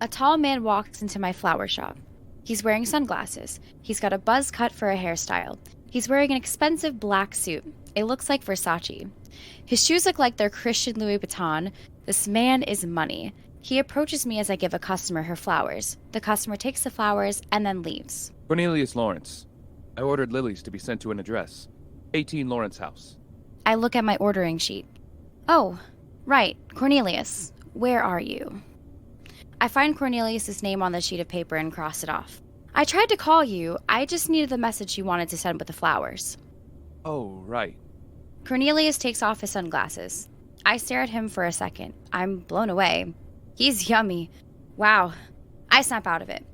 A tall man walks into my flower shop. He's wearing sunglasses. He's got a buzz cut for a hairstyle. He's wearing an expensive black suit. It looks like Versace. His shoes look like they're Christian Louis Vuitton. This man is money. He approaches me as I give a customer her flowers. The customer takes the flowers and then leaves. Cornelius Lawrence. I ordered lilies to be sent to an address. 18 Lawrence House. I look at my ordering sheet. Oh, right, Cornelius. Where are you? I find Cornelius's name on the sheet of paper and cross it off. I tried to call you. I just needed the message you wanted to send with the flowers. Oh, right. Cornelius takes off his sunglasses. I stare at him for a second. I'm blown away. He's yummy. Wow. I snap out of it.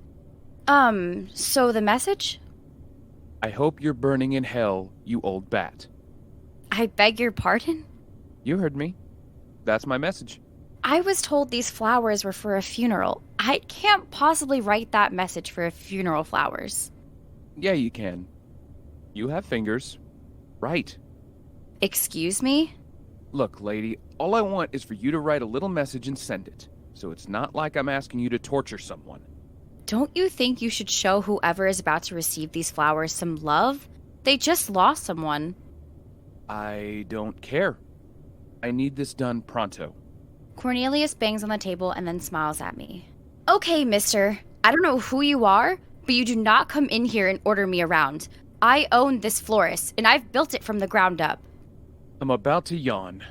So the message? I hope you're burning in hell, you old bat. I beg your pardon? You heard me. That's my message. I was told these flowers were for a funeral. I can't possibly write that message for funeral flowers. Yeah, you can. You have fingers. Right. Excuse me? Look, lady, all I want is for you to write a little message and send it. So it's not like I'm asking you to torture someone. Don't you think you should show whoever is about to receive these flowers some love? They just lost someone. I don't care. I need this done pronto. Cornelius bangs on the table and then smiles at me. Okay, mister. I don't know who you are, but you do not come in here and order me around. I own this florist, and I've built it from the ground up. I'm about to yawn.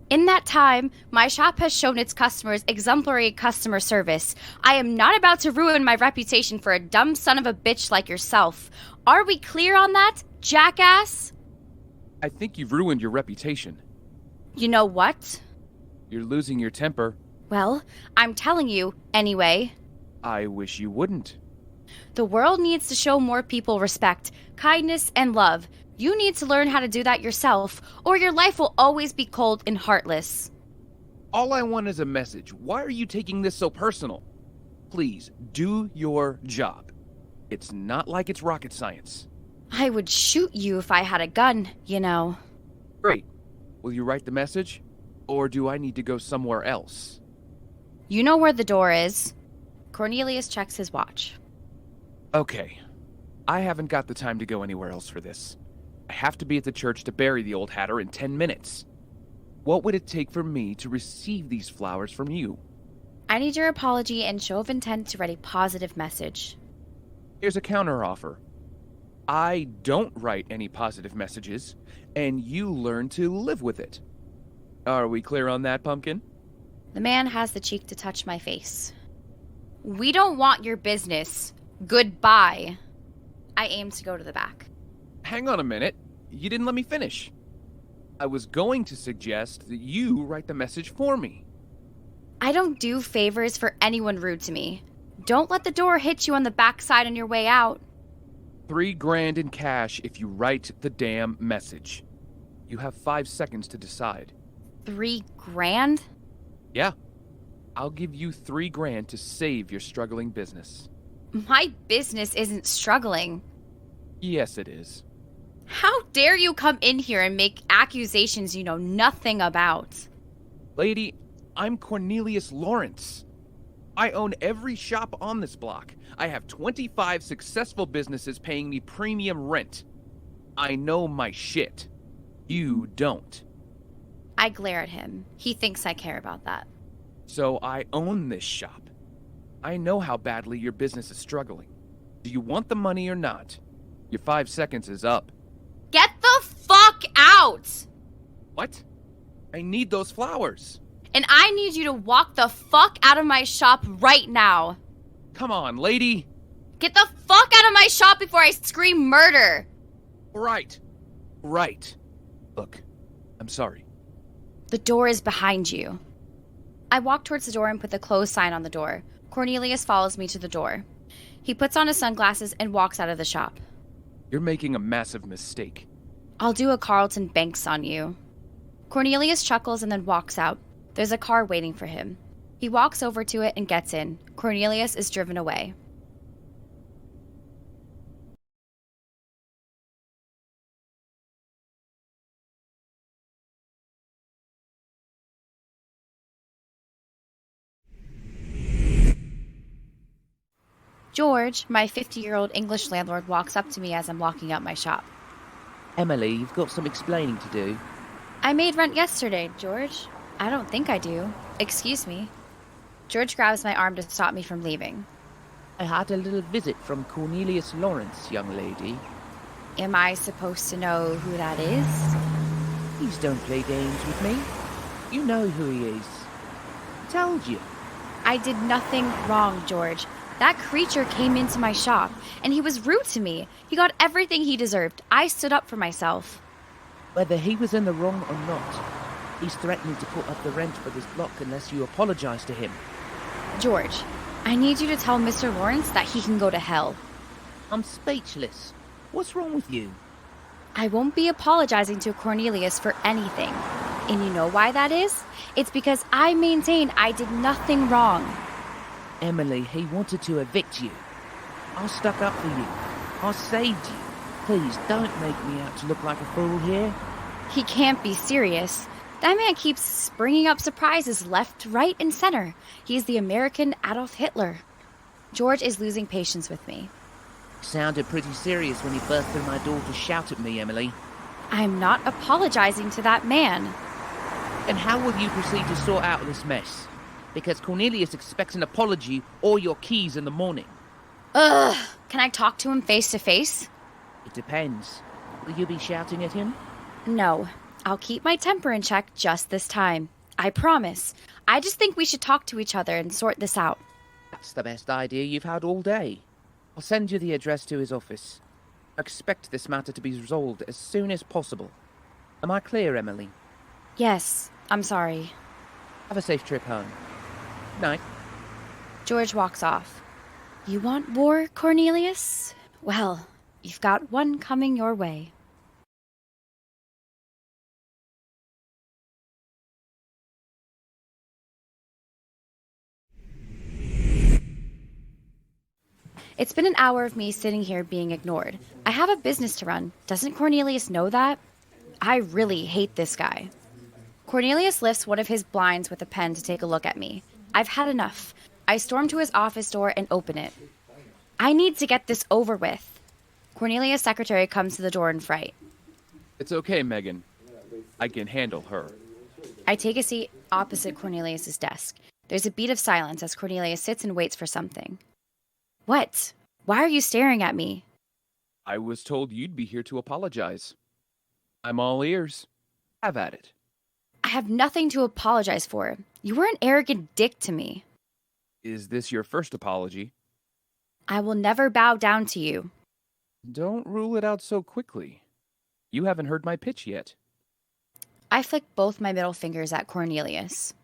In that time, my shop has shown its customers exemplary customer service. I am not about to ruin my reputation for a dumb son of a bitch like yourself. Are we clear on that, jackass? I think you've ruined your reputation. You know what? You're losing your temper. Well, I'm telling you, anyway. I wish you wouldn't. The world needs to show more people respect, kindness, and love. You need to learn how to do that yourself, or your life will always be cold and heartless. All I want is a message. Why are you taking this so personal? Please, do your job. It's not like it's rocket science. I would shoot you if I had a gun, you know. Great. Will you write the message? Or do I need to go somewhere else? You know where the door is. Cornelius checks his watch. Okay. I haven't got the time to go anywhere else for this. I have to be at the church to bury the old hatter in 10 minutes. What would it take for me to receive these flowers from you? I need your apology and show of intent to write a positive message. Here's a counteroffer. I don't write any positive messages, and you learn to live with it. Are we clear on that, Pumpkin? The man has the cheek to touch my face. We don't want your business. Goodbye. I aim to go to the back. Hang on a minute. You didn't let me finish. I was going to suggest that you write the message for me. I don't do favors for anyone rude to me. Don't let the door hit you on the backside on your way out. $3,000 in cash if you write the damn message. You have 5 seconds to decide. $3,000? Yeah. I'll give you $3,000 to save your struggling business. My business isn't struggling. Yes, it is. How dare you come in here and make accusations you know nothing about? Lady, I'm Cornelius Lawrence. I own every shop on this block. I have 25 successful businesses paying me premium rent. I know my shit. You don't. I glare at him. He thinks I care about that. So I own this shop. I know how badly your business is struggling. Do you want the money or not? Your 5 seconds is up. Get the fuck out! What? I need those flowers. And I need you to walk the fuck out of my shop right now. Come on, lady. Get the fuck out of my shop before I scream murder. Right. Right. Look, I'm sorry. The door is behind you. I walk towards the door and put the closed sign on the door. Cornelius follows me to the door. He puts on his sunglasses and walks out of the shop. You're making a massive mistake. I'll do a Carlton Banks on you. Cornelius chuckles and then walks out. There's a car waiting for him. He walks over to it and gets in. Cornelius is driven away. George, my 50-year-old English landlord, walks up to me as I'm locking up my shop. Emily, you've got some explaining to do. I made rent yesterday, George. I don't think I do. Excuse me. George grabs my arm to stop me from leaving. I had a little visit from Cornelius Lawrence, young lady. Am I supposed to know who that is? Please don't play games with me. You know who he is. I told you. I did nothing wrong, George. That creature came into my shop, and he was rude to me. He got everything he deserved. I stood up for myself. Whether he was in the wrong or not, he's threatening to put up the rent for this block unless you apologize to him. George, I need you to tell Mr. Lawrence that he can go to hell. I'm speechless. What's wrong with you? I won't be apologizing to Cornelius for anything. And you know why that is? It's because I maintain I did nothing wrong. Emily, he wanted to evict you. I stuck up for you. I saved you. Please, don't make me out to look like a fool here. He can't be serious. That man keeps bringing up surprises left, right, and center. He's the American Adolf Hitler. George is losing patience with me. Sounded pretty serious when he burst through my door to shout at me, Emily. I'm not apologizing to that man. And how will you proceed to sort out this mess? Because Cornelius expects an apology or your keys in the morning. Ugh! Can I talk to him face to face? It depends. Will you be shouting at him? No. I'll keep my temper in check just this time. I promise. I just think we should talk to each other and sort this out. That's the best idea you've had all day. I'll send you the address to his office. I expect this matter to be resolved as soon as possible. Am I clear, Emily? Yes, I'm sorry. Have a safe trip home. Night. George walks off. You want war, Cornelius? Well, you've got one coming your way. It's been an hour of me sitting here being ignored. I have a business to run. Doesn't Cornelius know that? I really hate this guy. Cornelius lifts one of his blinds with a pen to take a look at me. I've had enough. I storm to his office door and open it. I need to get this over with. Cornelius' secretary comes to the door in fright. It's okay, Megan. I can handle her. I take a seat opposite Cornelius' desk. There's a beat of silence as Cornelius sits and waits for something. What? Why are you staring at me? I was told you'd be here to apologize. I'm all ears. Have at it. I have nothing to apologize for. You were an arrogant dick to me. Is this your first apology? I will never bow down to you. Don't rule it out so quickly. You haven't heard my pitch yet. I flick both my middle fingers at Cornelius.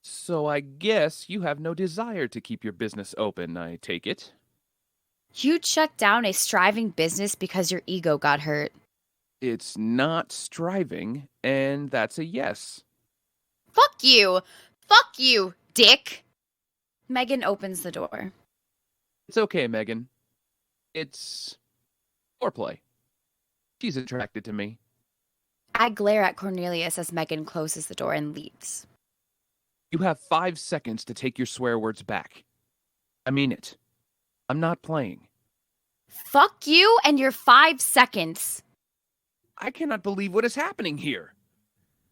So I guess you have no desire to keep your business open, I take it. You'd shut down a striving business because your ego got hurt. It's not striving, and that's a yes. Fuck you! Fuck you, dick! Megan opens the door. It's okay, Megan. It's foreplay. She's attracted to me. I glare at Cornelius as Megan closes the door and leaves. You have 5 seconds to take your swear words back. I mean it. I'm not playing. Fuck you and your 5 seconds. I cannot believe what is happening here.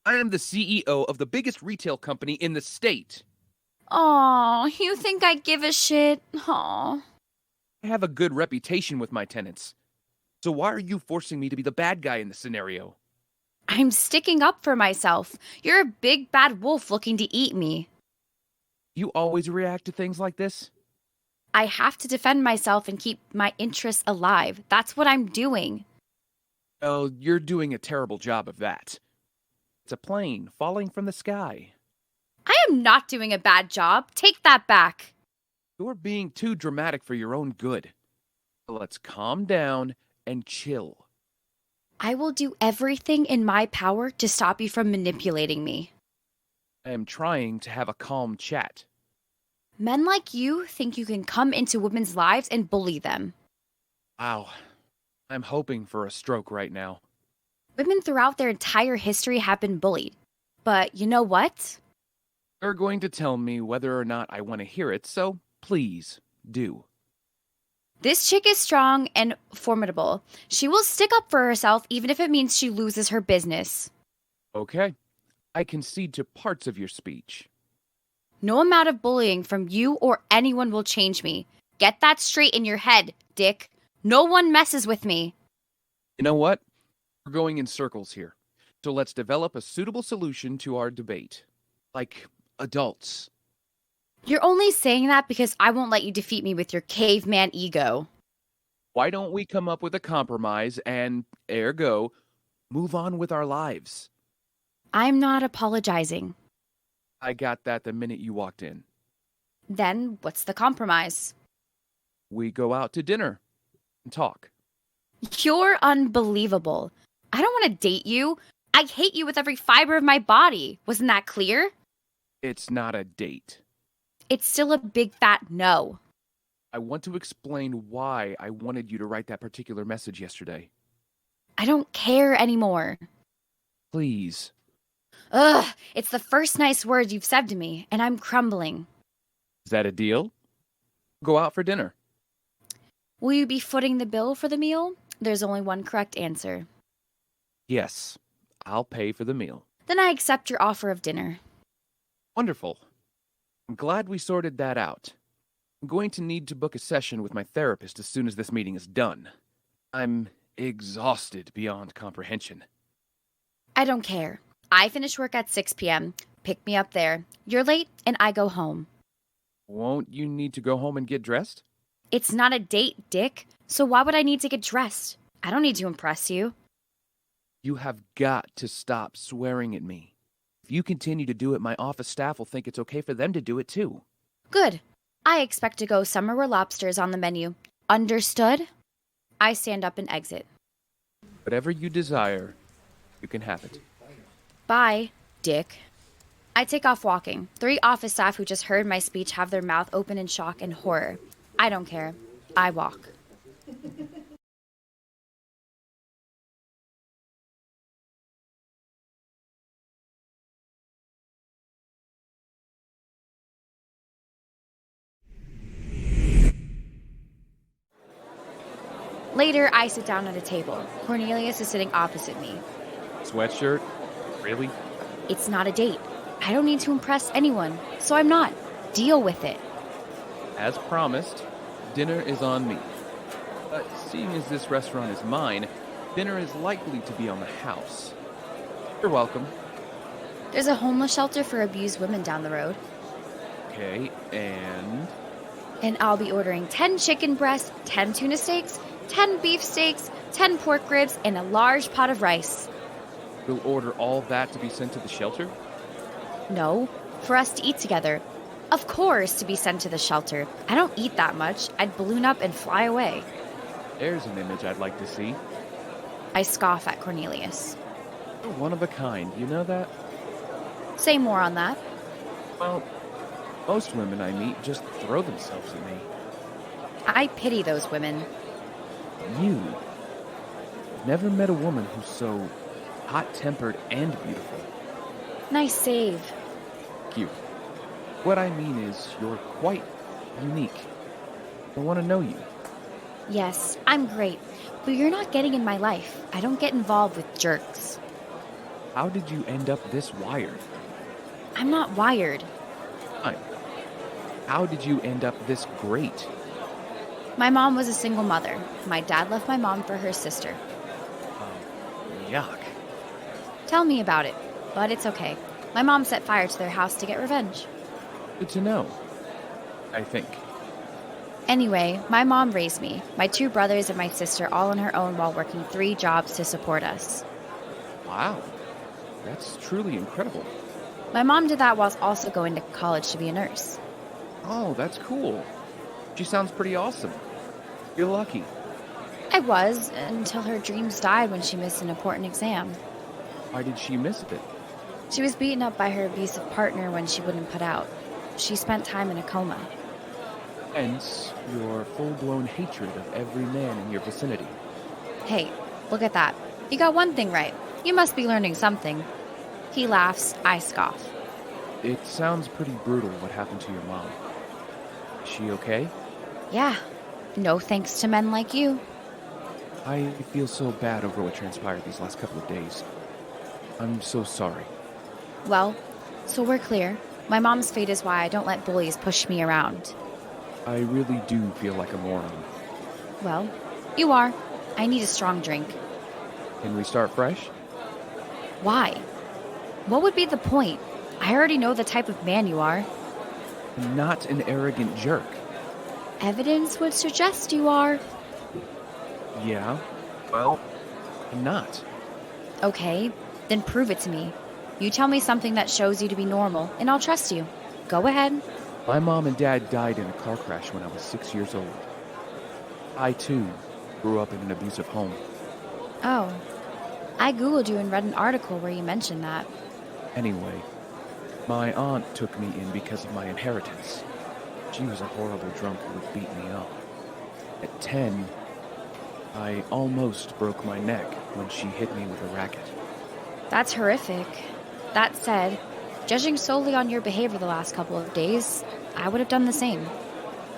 I am the CEO of the biggest retail company in the state. Aw, you think I give a shit? Aw. I have a good reputation with my tenants. So why are you forcing me to be the bad guy in this scenario? I'm sticking up for myself. You're a big bad wolf looking to eat me. You always react to things like this? I have to defend myself and keep my interests alive. That's what I'm doing. Oh, you're doing a terrible job of that. It's a plane falling from the sky. I am not doing a bad job. Take that back. You're being too dramatic for your own good. Let's calm down and chill. I will do everything in my power to stop you from manipulating me. I am trying to have a calm chat. Men like you think you can come into women's lives and bully them. Wow. I'm hoping for a stroke right now. Women throughout their entire history have been bullied. But you know what? You're going to tell me whether or not I want to hear it, so please do. This chick is strong and formidable. She will stick up for herself even if it means she loses her business. Okay. I concede to parts of your speech. No amount of bullying from you or anyone will change me. Get that straight in your head, Dick. No one messes with me. You know what? We're going in circles here. So let's develop a suitable solution to our debate. Like adults. You're only saying that because I won't let you defeat me with your caveman ego. Why don't we come up with a compromise and, ergo, move on with our lives? I'm not apologizing. I got that the minute you walked in. Then what's the compromise? We go out to dinner and talk. You're unbelievable. I don't want to date you. I hate you with every fiber of my body. Wasn't that clear? It's not a date. It's still a big fat no. I want to explain why I wanted you to write that particular message yesterday. I don't care anymore. Please. Ugh, it's the first nice word you've said to me, and I'm crumbling. Is that a deal? Go out for dinner. Will you be footing the bill for the meal? There's only one correct answer. Yes, I'll pay for the meal. Then I accept your offer of dinner. Wonderful. I'm glad we sorted that out. I'm going to need to book a session with my therapist as soon as this meeting is done. I'm exhausted beyond comprehension. I don't care. I finish work at 6 p.m. Pick me up there. You're late, and I go home. Won't you need to go home and get dressed? It's not a date, Dick. So why would I need to get dressed? I don't need to impress you. You have got to stop swearing at me. If you continue to do it, my office staff will think it's okay for them to do it too. Good. I expect to go somewhere where lobster is on the menu. Understood? I stand up and exit. Whatever you desire, you can have it. Bye, Dick. I take off walking. 3 office staff who just heard my speech have their mouth open in shock and horror. I don't care. I walk. Later, I sit down at a table. Cornelius is sitting opposite me. Sweatshirt? Really? It's not a date. I don't need to impress anyone, so I'm not. Deal with it. As promised, dinner is on me. But seeing as this restaurant is mine, dinner is likely to be on the house. You're welcome. There's a homeless shelter for abused women down the road. Okay, and And I'll be ordering 10 chicken breasts, 10 tuna steaks, 10 beef steaks, 10 pork ribs, and a large pot of rice. you'll order all that to be sent to the shelter? No, for us to eat together. Of course, to be sent to the shelter. I don't eat that much. I'd balloon up and fly away. There's an image I'd like to see. I scoff at Cornelius. You're one of a kind, you know that? Say more on that. Well, most women I meet just throw themselves at me. I pity those women. I've never met a woman who's so hot-tempered and beautiful. Nice save. Cute. What I mean is, you're quite unique. I want to know you. Yes, I'm great, but you're not getting in my life. I don't get involved with jerks. How did you end up this wired? I'm not wired. Fine. How did you end up this great? My mom was a single mother. My dad left my mom for her sister. Yuck. Tell me about it, but it's okay. My mom set fire to their house to get revenge. Good to know. I think. Anyway, my mom raised me, my 2 brothers and my sister all on her own while working 3 jobs to support us. Wow. That's truly incredible. My mom did that while also going to college to be a nurse. Oh, that's cool. She sounds pretty awesome. You're lucky. I was, until her dreams died when she missed an important exam. Why did she miss it? She was beaten up by her abusive partner when she wouldn't put out. She spent time in a coma. Hence, your full-blown hatred of every man in your vicinity. Hey, look at that. You got one thing right. You must be learning something. He laughs, I scoff. It sounds pretty brutal what happened to your mom. Is she okay? Yeah, No thanks to men like you. I feel so bad over what transpired these last couple of days. I'm so sorry. Well, so we're clear. My mom's fate is why I don't let bullies push me around. I really do feel like a moron. Well, you are. I need a strong drink. Can we start fresh? Why? What would be the point? I already know the type of man you are. I'm not an arrogant jerk. Evidence would suggest you are. Yeah, well, I'm not. Okay, then prove it to me. You tell me something that shows you to be normal, and I'll trust you. Go ahead. My mom and dad died in a car crash when I was 6 years old. I, too, grew up in an abusive home. Oh. I googled you and read an article where you mentioned that. Anyway, my aunt took me in because of my inheritance. She was a horrible drunk who would beat me up. At 10, I almost broke my neck when she hit me with a racket. That's horrific. That said, judging solely on your behavior the last couple of days, I would have done the same.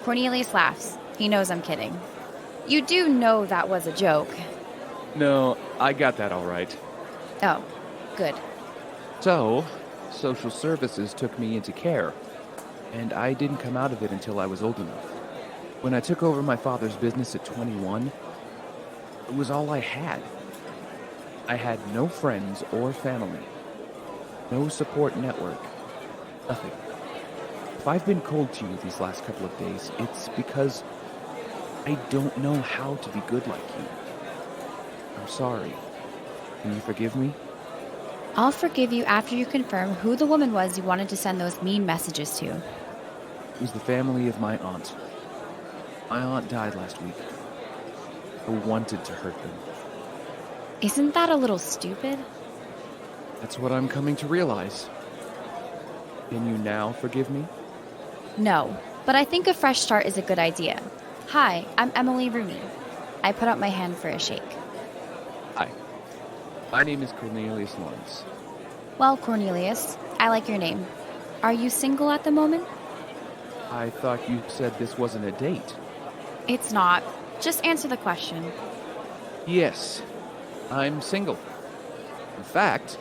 Cornelius laughs. He knows I'm kidding. You do know that was a joke. No, I got that all right. Oh, good. So, social services took me into care, and I didn't come out of it until I was old enough. When I took over my father's business at 21, it was all I had. I had no friends or family, no support network, nothing. If I've been cold to you these last couple of days, it's because I don't know how to be good like you. I'm sorry. Can you forgive me? I'll forgive you after you confirm who the woman was you wanted to send those mean messages to. It was the family of my aunt. My aunt died last week. I wanted to hurt them. Isn't that a little stupid? That's what I'm coming to realize. Can you now forgive me? No, but I think a fresh start is a good idea. Hi, I'm Emily Rooney. I put out my hand for a shake. Hi. My name is Cornelius Lawrence. Well, Cornelius, I like your name. Are you single at the moment? I thought you said this wasn't a date. It's not. Just answer the question. Yes, I'm single. In fact,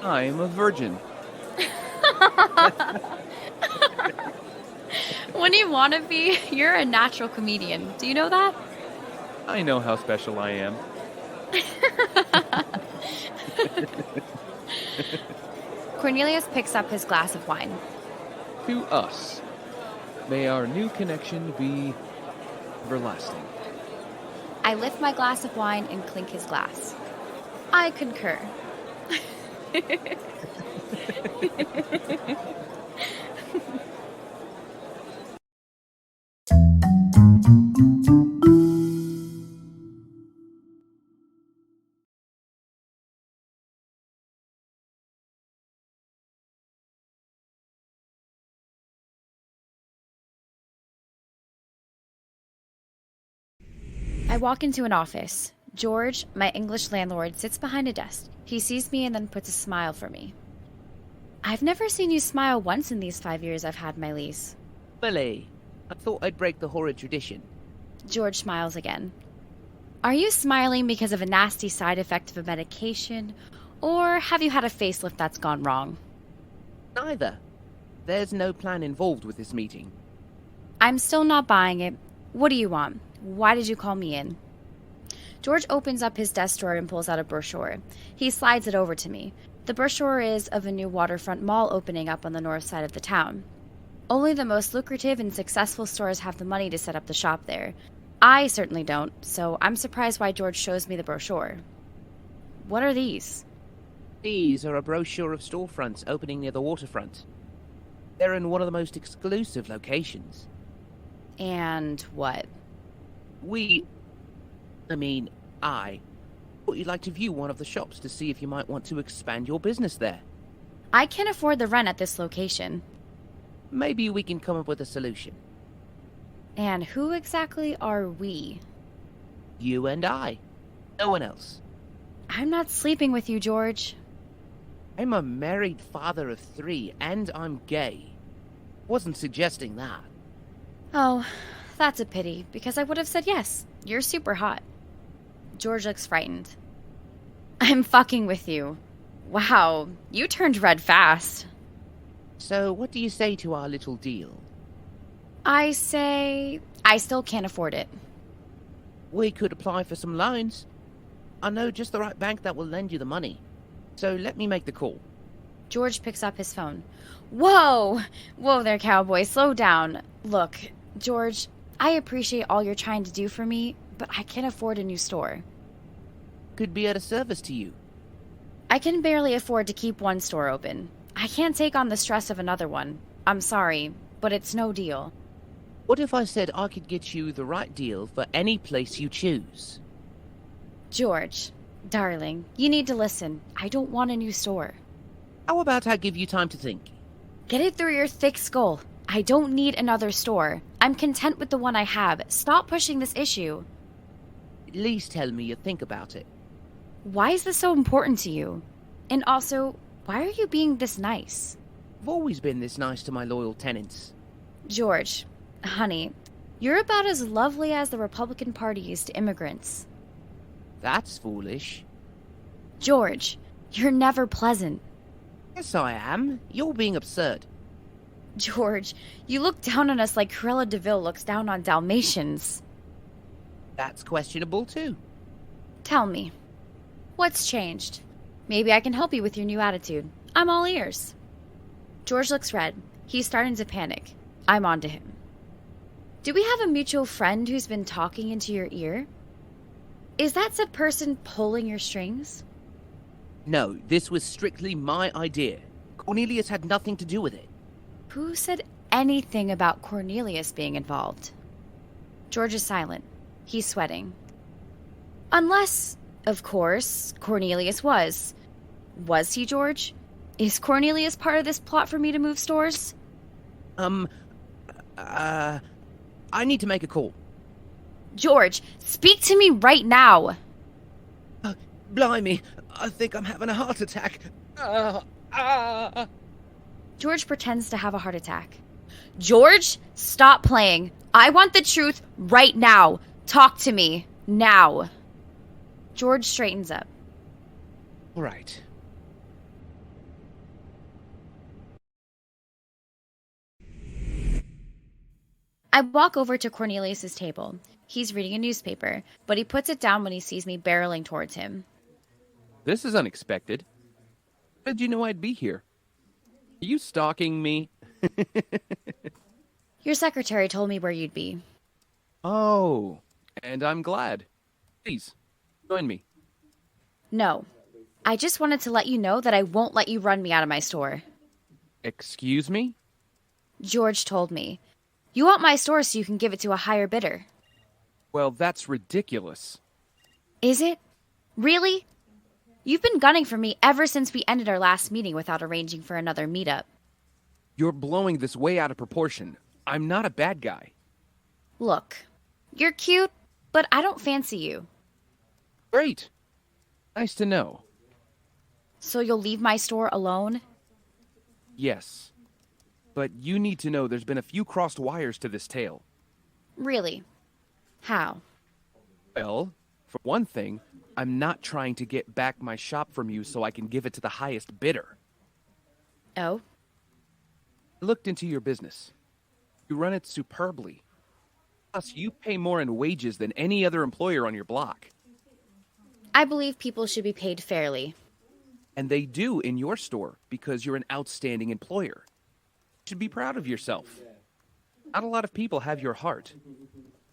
I'm a virgin. When you want to be, you're a natural comedian. Do you know that? I know how special I am. Cornelius picks up his glass of wine. To us, may our new connection be everlasting. I lift my glass of wine and clink his glass. I concur. I walk into an office. George, my English landlord, sits behind a desk. He sees me and then puts a smile for me. I've never seen you smile once in these 5 years I've had my lease. Billy, I thought I'd break the horrid tradition. George smiles again. Are you smiling because of a nasty side effect of a medication, or have you had a facelift that's gone wrong? Neither. There's no plan involved with this meeting. I'm still not buying it. What do you want? Why did you call me in? George opens up his desk drawer and pulls out a brochure. He slides it over to me. The brochure is of a new waterfront mall opening up on the north side of the town. Only the most lucrative and successful stores have the money to set up the shop there. I certainly don't, so I'm surprised why George shows me the brochure. What are these? These are a brochure of storefronts opening near the waterfront. They're in one of the most exclusive locations. And what? I thought you'd like to view one of the shops to see if you might want to expand your business there. I can't afford the rent at this location. Maybe we can come up with a solution. And who exactly are we? You and I. No one else. I'm not sleeping with you, George. I'm a married father of 3, and I'm gay. Wasn't suggesting that. Oh, That's a pity, because I would have said yes. You're super hot. George looks frightened. I'm fucking with you. Wow, you turned red fast. So, what do you say to our little deal? I say I still can't afford it. We could apply for some loans. I know just the right bank that will lend you the money. So let me make the call. George picks up his phone. Whoa! Whoa there, cowboy. Slow down. Look, George, I appreciate all you're trying to do for me, but I can't afford a new store. Could be at a service to you. I can barely afford to keep one store open. I can't take on the stress of another one. I'm sorry, but it's no deal. What if I said I could get you the right deal for any place you choose? George, darling, you need to listen. I don't want a new store. How about I give you time to think? Get it through your thick skull. I don't need another store. I'm content with the one I have. Stop pushing this issue. At least tell me you think about it. Why is this so important to you? And also, why are you being this nice? I've always been this nice to my loyal tenants. George, honey, you're about as lovely as the Republican Party is to immigrants. That's foolish. George, you're never pleasant. Yes, I am. You're being absurd. George, you look down on us like Cruella de Vil looks down on Dalmatians. That's questionable, too. Tell me, what's changed? Maybe I can help you with your new attitude. I'm all ears. George looks red. He's starting to panic. I'm on to him. Do we have a mutual friend who's been talking into your ear? Is that said person pulling your strings? No, this was strictly my idea. Cornelius had nothing to do with it. Who said anything about Cornelius being involved? George is silent. He's sweating. Unless, of course, Cornelius was. Was he, George? Is Cornelius part of this plot for me to move stores? I need to make a call. George, speak to me right now! Blimey, I think I'm having a heart attack. George pretends to have a heart attack. George, stop playing. I want the truth right now. Talk to me. Now. George straightens up. All right. I walk over to Cornelius's table. He's reading a newspaper, but he puts it down when he sees me barreling towards him. This is unexpected. How did you know I'd be here? Are you stalking me? Your secretary told me where you'd be. Oh, and I'm glad. Please, join me. No. I just wanted to let you know that I won't let you run me out of my store. Excuse me? George told me. You want my store so you can give it to a higher bidder. Well, that's ridiculous. Is it? Really? You've been gunning for me ever since we ended our last meeting without arranging for another meetup. You're blowing this way out of proportion. I'm not a bad guy. Look, you're cute, but I don't fancy you. Great. Nice to know. So you'll leave my store alone? Yes. But you need to know there's been a few crossed wires to this tale. Really? How? Well, for one thing, I'm not trying to get back my shop from you so I can give it to the highest bidder. Oh? I looked into your business. You run it superbly. Plus, you pay more in wages than any other employer on your block. I believe people should be paid fairly. And they do in your store because you're an outstanding employer. You should be proud of yourself. Not a lot of people have your heart.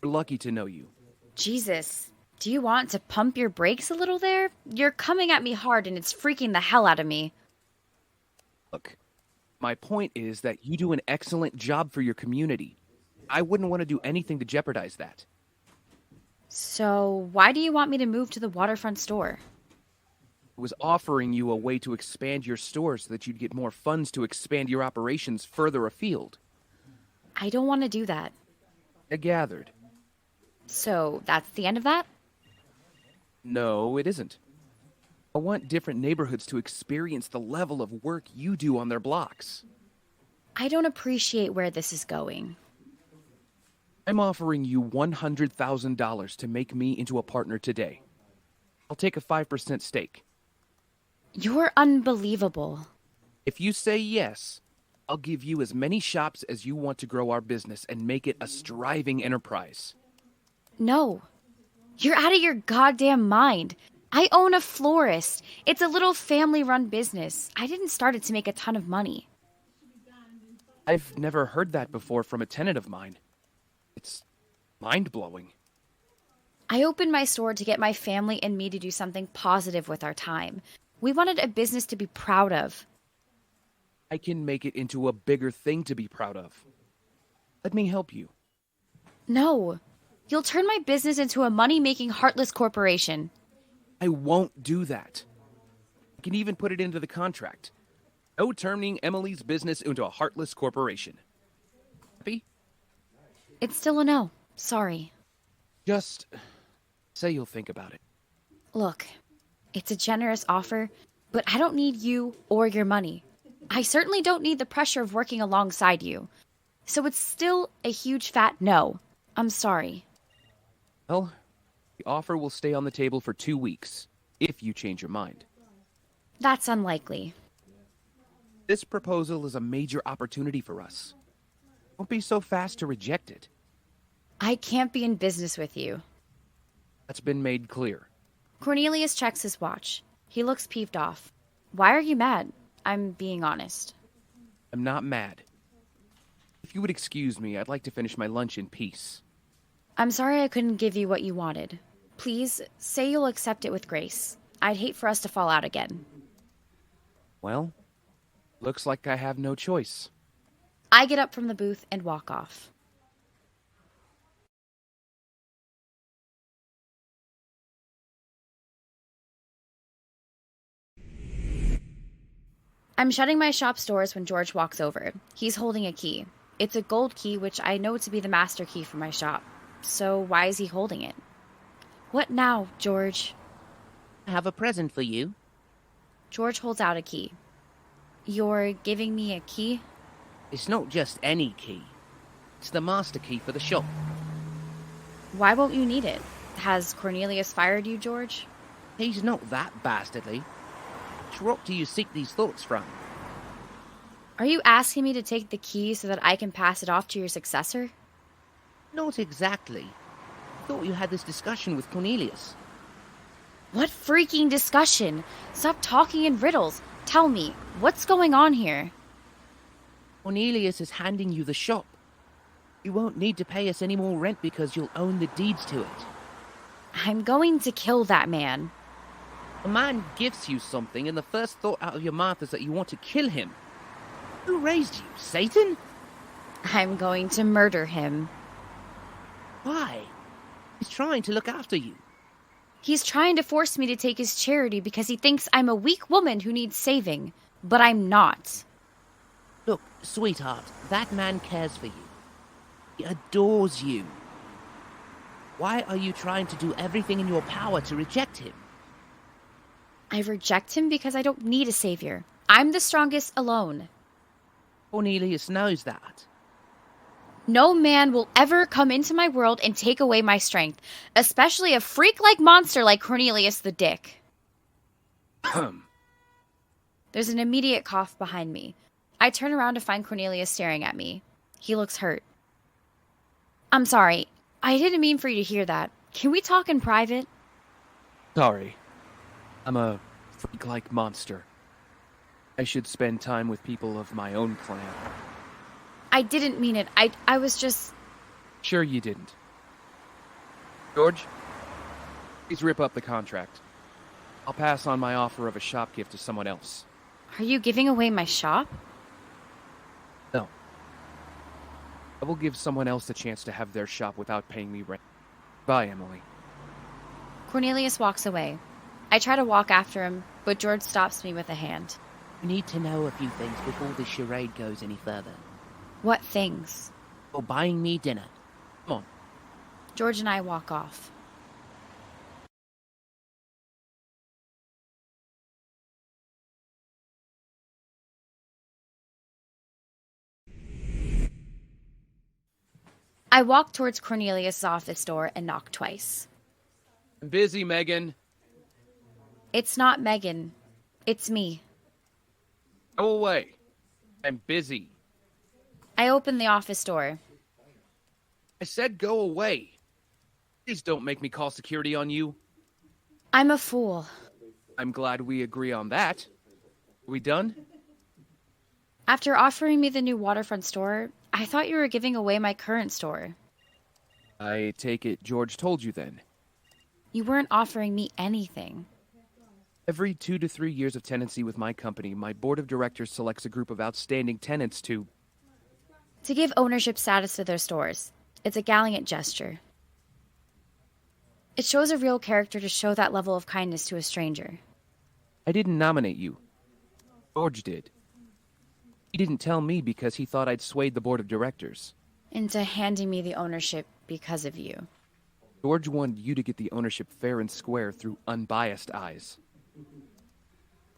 We're lucky to know you. Jesus, do you want to pump your brakes a little there? You're coming at me hard and it's freaking the hell out of me. Look, my point is that you do an excellent job for your community. I wouldn't want to do anything to jeopardize that. So, why do you want me to move to the waterfront store? I was offering you a way to expand your store so that you'd get more funds to expand your operations further afield. I don't want to do that. I gathered. So, that's the end of that? No, it isn't. I want different neighborhoods to experience the level of work you do on their blocks. I don't appreciate where this is going. I'm offering you $100,000 to make me into a partner today. I'll take a 5% stake. You're unbelievable. If you say yes, I'll give you as many shops as you want to grow our business and make it a striving enterprise. No. You're out of your goddamn mind. I own a florist. It's a little family-run business. I didn't start it to make a ton of money. I've never heard that before from a tenant of mine. It's mind-blowing. I opened my store to get my family and me to do something positive with our time. We wanted a business to be proud of. I can make it into a bigger thing to be proud of. Let me help you. No. You'll turn my business into a money-making, heartless corporation. I won't do that. I can even put it into the contract. No turning Emily's business into a heartless corporation. Happy? It's still a no. Sorry. Just say you'll think about it. Look, it's a generous offer, but I don't need you or your money. I certainly don't need the pressure of working alongside you. So it's still a huge fat no. I'm sorry. Well, the offer will stay on the table for 2 weeks, if you change your mind. That's unlikely. This proposal is a major opportunity for us. Don't be so fast to reject it. I can't be in business with you. That's been made clear. Cornelius checks his watch. He looks peeved off. Why are you mad? I'm being honest. I'm not mad. If you would excuse me, I'd like to finish my lunch in peace. I'm sorry I couldn't give you what you wanted. Please, say you'll accept it with grace. I'd hate for us to fall out again. Well, looks like I have no choice. I get up from the booth and walk off. I'm shutting my shop's doors when George walks over. He's holding a key. It's a gold key, which I know to be the master key for my shop. So why is he holding it? What now, George? I have a present for you. George holds out a key. You're giving me a key? It's not just any key. It's the master key for the shop. Why won't you need it? Has Cornelius fired you, George? He's not that bastardly. Which rock do you seek these thoughts from? Are you asking me to take the key so that I can pass it off to your successor? Not exactly. I thought you had this discussion with Cornelius. What freaking discussion? Stop talking in riddles. Tell me, what's going on here? Cornelius is handing you the shop. You won't need to pay us any more rent because you'll own the deeds to it. I'm going to kill that man. A man gives you something and the first thought out of your mouth is that you want to kill him. Who raised you, Satan? I'm going to murder him. Why? He's trying to look after you. He's trying to force me to take his charity because he thinks I'm a weak woman who needs saving. But I'm not. Look, sweetheart, that man cares for you. He adores you. Why are you trying to do everything in your power to reject him? I reject him because I don't need a savior. I'm the strongest alone. Cornelius knows that. No man will ever come into my world and take away my strength, especially a freak-like monster like Cornelius the Dick. There's an immediate cough behind me. I turn around to find Cornelius staring at me. He looks hurt. I'm sorry. I didn't mean for you to hear that. Can we talk in private? Sorry. I'm a freak-like monster. I should spend time with people of my own clan. I didn't mean it. I was just... Sure you didn't. George, please rip up the contract. I'll pass on my offer of a shop gift to someone else. Are you giving away my shop? No. I will give someone else the chance to have their shop without paying me rent. Bye, Emily. Cornelius walks away. I try to walk after him, but George stops me with a hand. You need to know a few things before this charade goes any further. What things? You're buying me dinner. Come on. George and I walk off. I walked towards Cornelius' office door and knocked twice. I'm busy, Megan. It's not Megan. It's me. Go away. I'm busy. I opened the office door. I said go away. Please don't make me call security on you. I'm a fool. I'm glad we agree on that. Are we done? After offering me the new waterfront store, I thought you were giving away my current store. I take it George told you then. You weren't offering me anything. Every 2 to 3 years of tenancy with my company, my board of directors selects a group of outstanding tenants to give ownership status to their stores. It's a gallant gesture. It shows a real character to show that level of kindness to a stranger. I didn't nominate you. George did. He didn't tell me because he thought I'd swayed the board of directors. Into handing me the ownership because of you. George wanted you to get the ownership fair and square through unbiased eyes.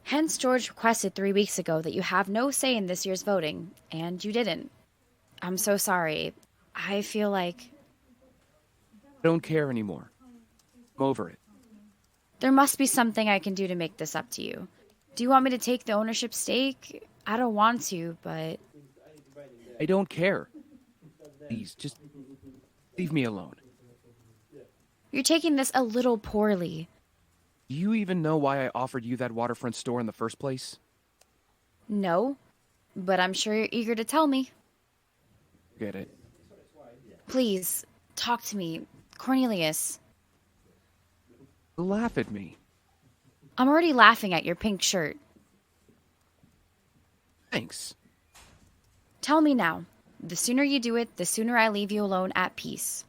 Hence, George requested 3 weeks ago that you have no say in this year's voting, and you didn't. I'm so sorry. I feel like... I don't care anymore. I'm over it. There must be something I can do to make this up to you. Do you want me to take the ownership stake? I don't want to, but... I don't care. Please, just leave me alone. You're taking this a little poorly. Do you even know why I offered you that waterfront store in the first place? No, but I'm sure you're eager to tell me. Get it. Please, talk to me. Cornelius. Laugh at me. I'm already laughing at your pink shirt. Thanks. Tell me now. The sooner you do it, the sooner I leave you alone at peace.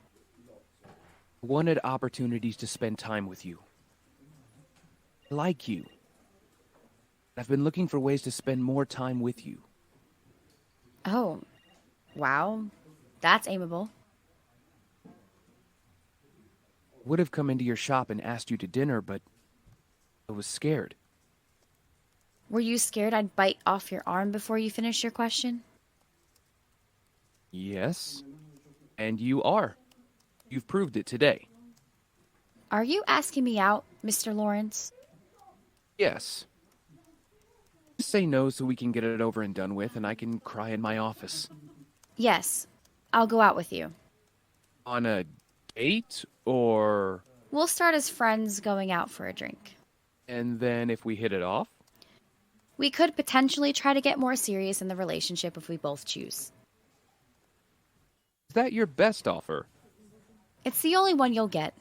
I wanted opportunities to spend time with you. I like you. I've been looking for ways to spend more time with you. Oh, wow. That's aimable. Would have come into your shop and asked you to dinner, but I was scared. Were you scared I'd bite off your arm before you finish your question? Yes. And you are. You've proved it today. Are you asking me out, Mr. Lawrence? Yes. Just say no so we can get it over and done with, and I can cry in my office. Yes. I'll go out with you. On a date, or... We'll start as friends going out for a drink. And then if we hit it off? We could potentially try to get more serious in the relationship if we both choose. Is that your best offer? It's the only one you'll get.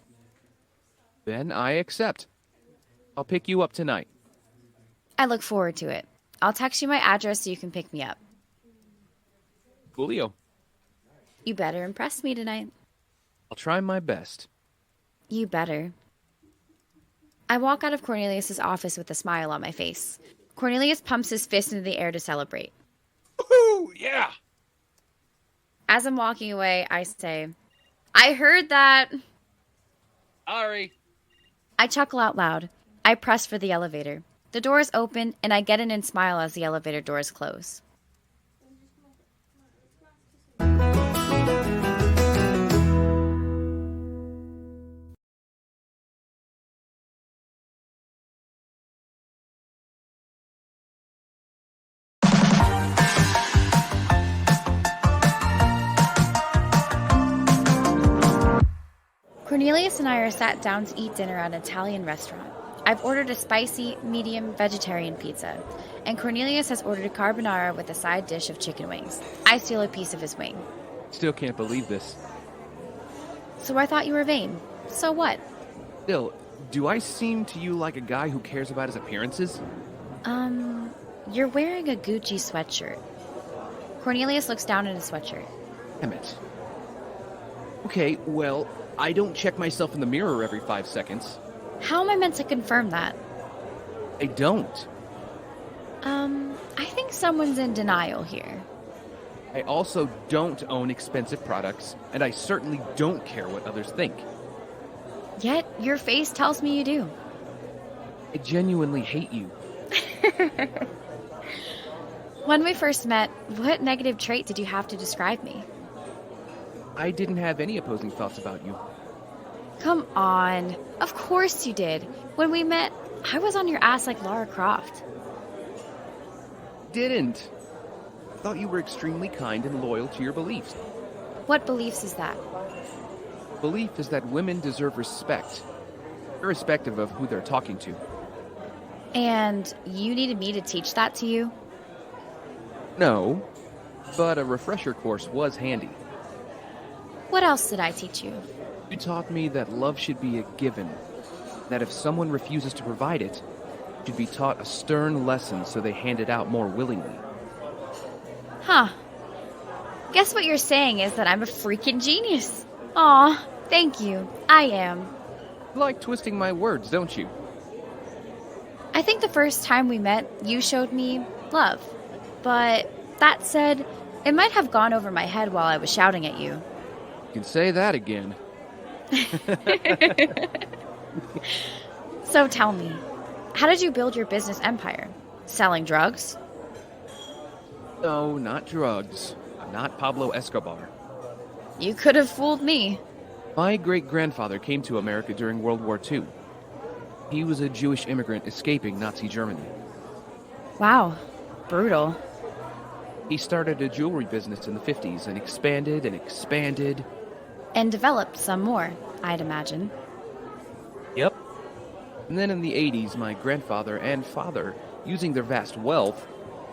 Then I accept. I'll pick you up tonight. I look forward to it. I'll text you my address so you can pick me up. Coolio. You better impress me tonight. I'll try my best. You better. I walk out of Cornelius's office with a smile on my face. Cornelius pumps his fist into the air to celebrate. Woohoo! Yeah! As I'm walking away, I say, I heard that. Sorry. I chuckle out loud. I press for the elevator. The doors open, and I get in and smile as the elevator doors close. Cornelius and I are sat down to eat dinner at an Italian restaurant. I've ordered a spicy, medium, vegetarian pizza, and Cornelius has ordered a carbonara with a side dish of chicken wings. I steal a piece of his wing. Still can't believe this. So I thought you were vain. So what? Still, do I seem to you like a guy who cares about his appearances? You're wearing a Gucci sweatshirt. Cornelius looks down at his sweatshirt. Damn it. Okay, well, I don't check myself in the mirror every 5 seconds. How am I meant to confirm that? I don't. I think someone's in denial here. I also don't own expensive products, and I certainly don't care what others think. Yet, your face tells me you do. I genuinely hate you. When we first met, what negative trait did you have to describe me? I didn't have any opposing thoughts about you. Come on. Of course you did. When we met, I was on your ass like Lara Croft. Didn't. Thought you were extremely kind and loyal to your beliefs. What beliefs is that? Belief is that women deserve respect, irrespective of who they're talking to. And you needed me to teach that to you? No, but a refresher course was handy. What else did I teach you? You taught me that love should be a given, that if someone refuses to provide it, should be taught a stern lesson so they hand it out more willingly. Huh. Guess what you're saying is that I'm a freaking genius. Aw, thank you. I am. You like twisting my words, don't you? I think the first time we met, you showed me love. But that said, it might have gone over my head while I was shouting at you. You can say that again. So tell me, how did you build your business empire? Selling drugs? No, not drugs. I'm not Pablo Escobar. You could have fooled me. My great-grandfather came to America during World War II. He was a Jewish immigrant escaping Nazi Germany. Wow, brutal. He started a jewelry business in the 50s and expanded and expanded. And developed some more, I'd imagine. Yep. And then in the 80s, my grandfather and father, using their vast wealth,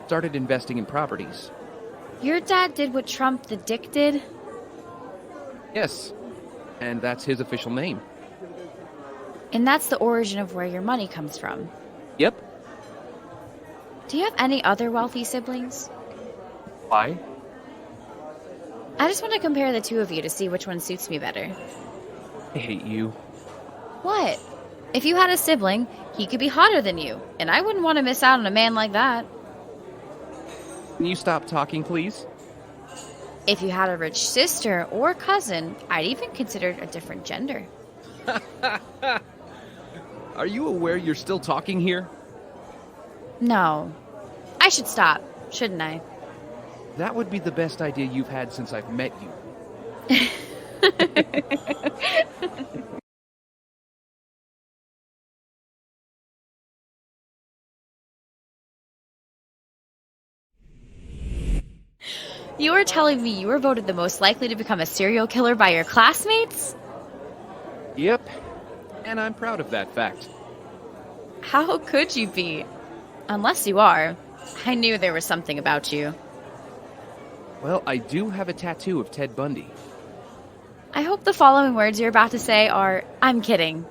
started investing in properties. Your dad did what Trump the Dick did? Yes, and that's his official name. And that's the origin of where your money comes from. Yep. Do you have any other wealthy siblings? Why? I just want to compare the two of you to see which one suits me better. I hate you. What? If you had a sibling, he could be hotter than you, and I wouldn't want to miss out on a man like that. Can you stop talking, please? If you had a rich sister or cousin, I'd even consider a different gender. Are you aware you're still talking here? No. I should stop, shouldn't I? That would be the best idea you've had since I've met you. You are telling me you were voted the most likely to become a serial killer by your classmates? Yep. And I'm proud of that fact. How could you be? Unless you are. I knew there was something about you. Well, I do have a tattoo of Ted Bundy. I hope the following words you're about to say are, I'm kidding.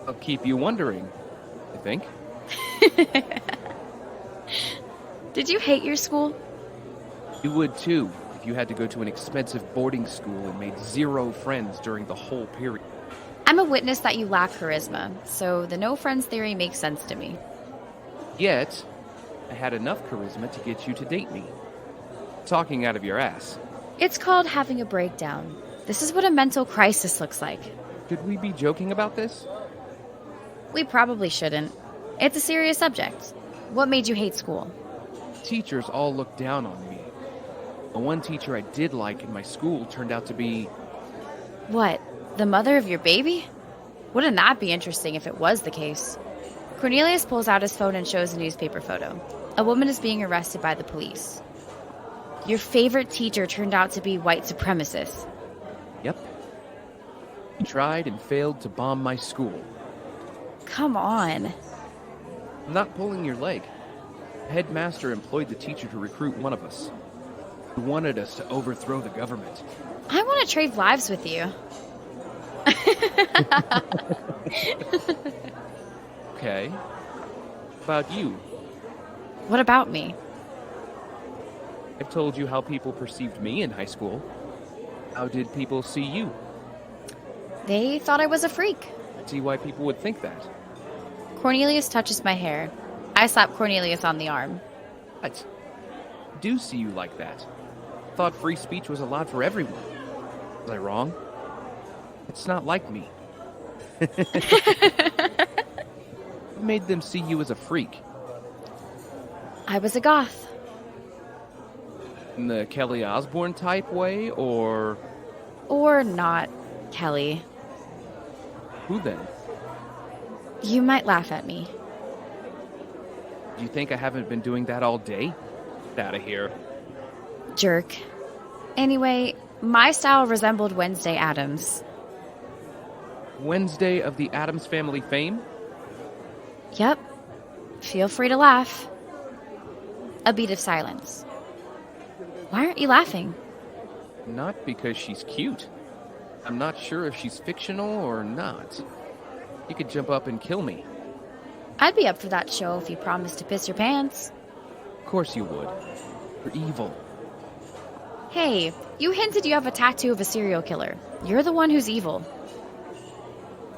I'll keep you wondering, I think. Did you hate your school? You would too, if you had to go to an expensive boarding school and made 0 friends during the whole period. I'm a witness that you lack charisma, so the no friends theory makes sense to me. Yet, I had enough charisma to get you to date me. Talking out of your ass. It's called having a breakdown. This is what a mental crisis looks like. Should we be joking about this? We probably shouldn't. It's a serious subject. What made you hate school? Teachers all looked down on me. The one teacher I did like in my school turned out to be... What? The mother of your baby? Wouldn't that be interesting if it was the case? Cornelius pulls out his phone and shows a newspaper photo. A woman is being arrested by the police. Your favorite teacher turned out to be white supremacist. Yep. He tried and failed to bomb my school. Come on. I'm not pulling your leg. The headmaster employed the teacher to recruit one of us. He wanted us to overthrow the government. I want to trade lives with you. Okay. About you. What about me? I've told you how people perceived me in high school. How did people see you? They thought I was a freak. See why people would think that. Cornelius touches my hair. I slap Cornelius on the arm. What? I do see you like that. Thought free speech was allowed for everyone. Was I wrong? It's not like me. What made them see you as a freak? I was a goth. In the Kelly Osbourne type way, or Or not, Kelly. who then? You might laugh at me. Do you think I haven't been doing that all day? Get out of here. Jerk. Anyway, my style resembled Wednesday Addams. Wednesday of the Addams Family fame? Yep. Feel free to laugh. A beat of silence. Why aren't you laughing? Not because she's cute. I'm not sure if she's fictional or not. You could jump up and kill me. I'd be up for that show if you promised to piss your pants. Of course you would. You're evil. Hey, you hinted you have a tattoo of a serial killer. You're the one who's evil.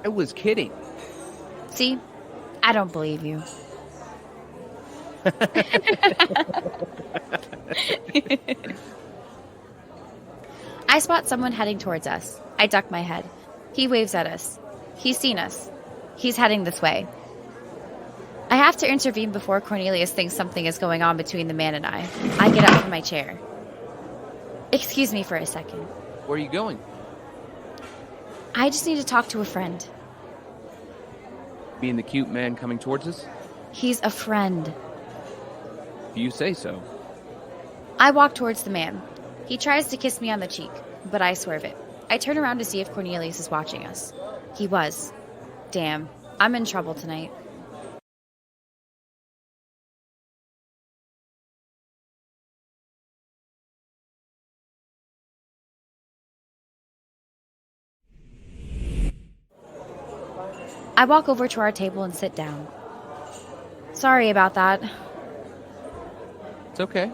I was kidding. See? I don't believe you. I spot someone heading towards us. I duck my head. He waves at us. He's seen us. He's heading this way. I have to intervene before Cornelius thinks something is going on between the man and I. I get up from my chair. Excuse me for a second. Where are you going? I just need to talk to a friend. Being the cute man coming towards us? He's a friend. If you say so. I walk towards the man. He tries to kiss me on the cheek, but I swerve it. I turn around to see if Cornelius is watching us. He was. Damn, I'm in trouble tonight. I walk over to our table and sit down. Sorry about that. It's okay.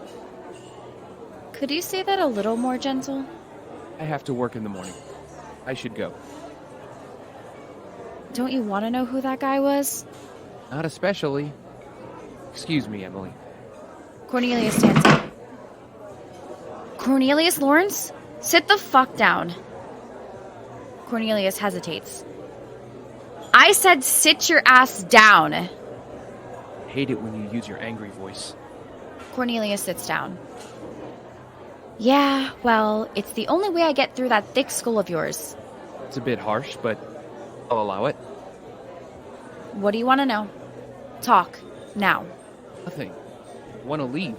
Could you say that a little more gentle? I have to work in the morning. I should go. Don't you want to know who that guy was? Not especially. Excuse me, Emily. Cornelius stands up. Cornelius Lawrence? Sit the fuck down. Cornelius hesitates. I said sit your ass down. I hate it when you use your angry voice. Cornelius sits down. Yeah, well, it's the only way I get through that thick skull of yours. It's a bit harsh, but I'll allow it. What do you want to know? Talk, now. Nothing. Want to leave.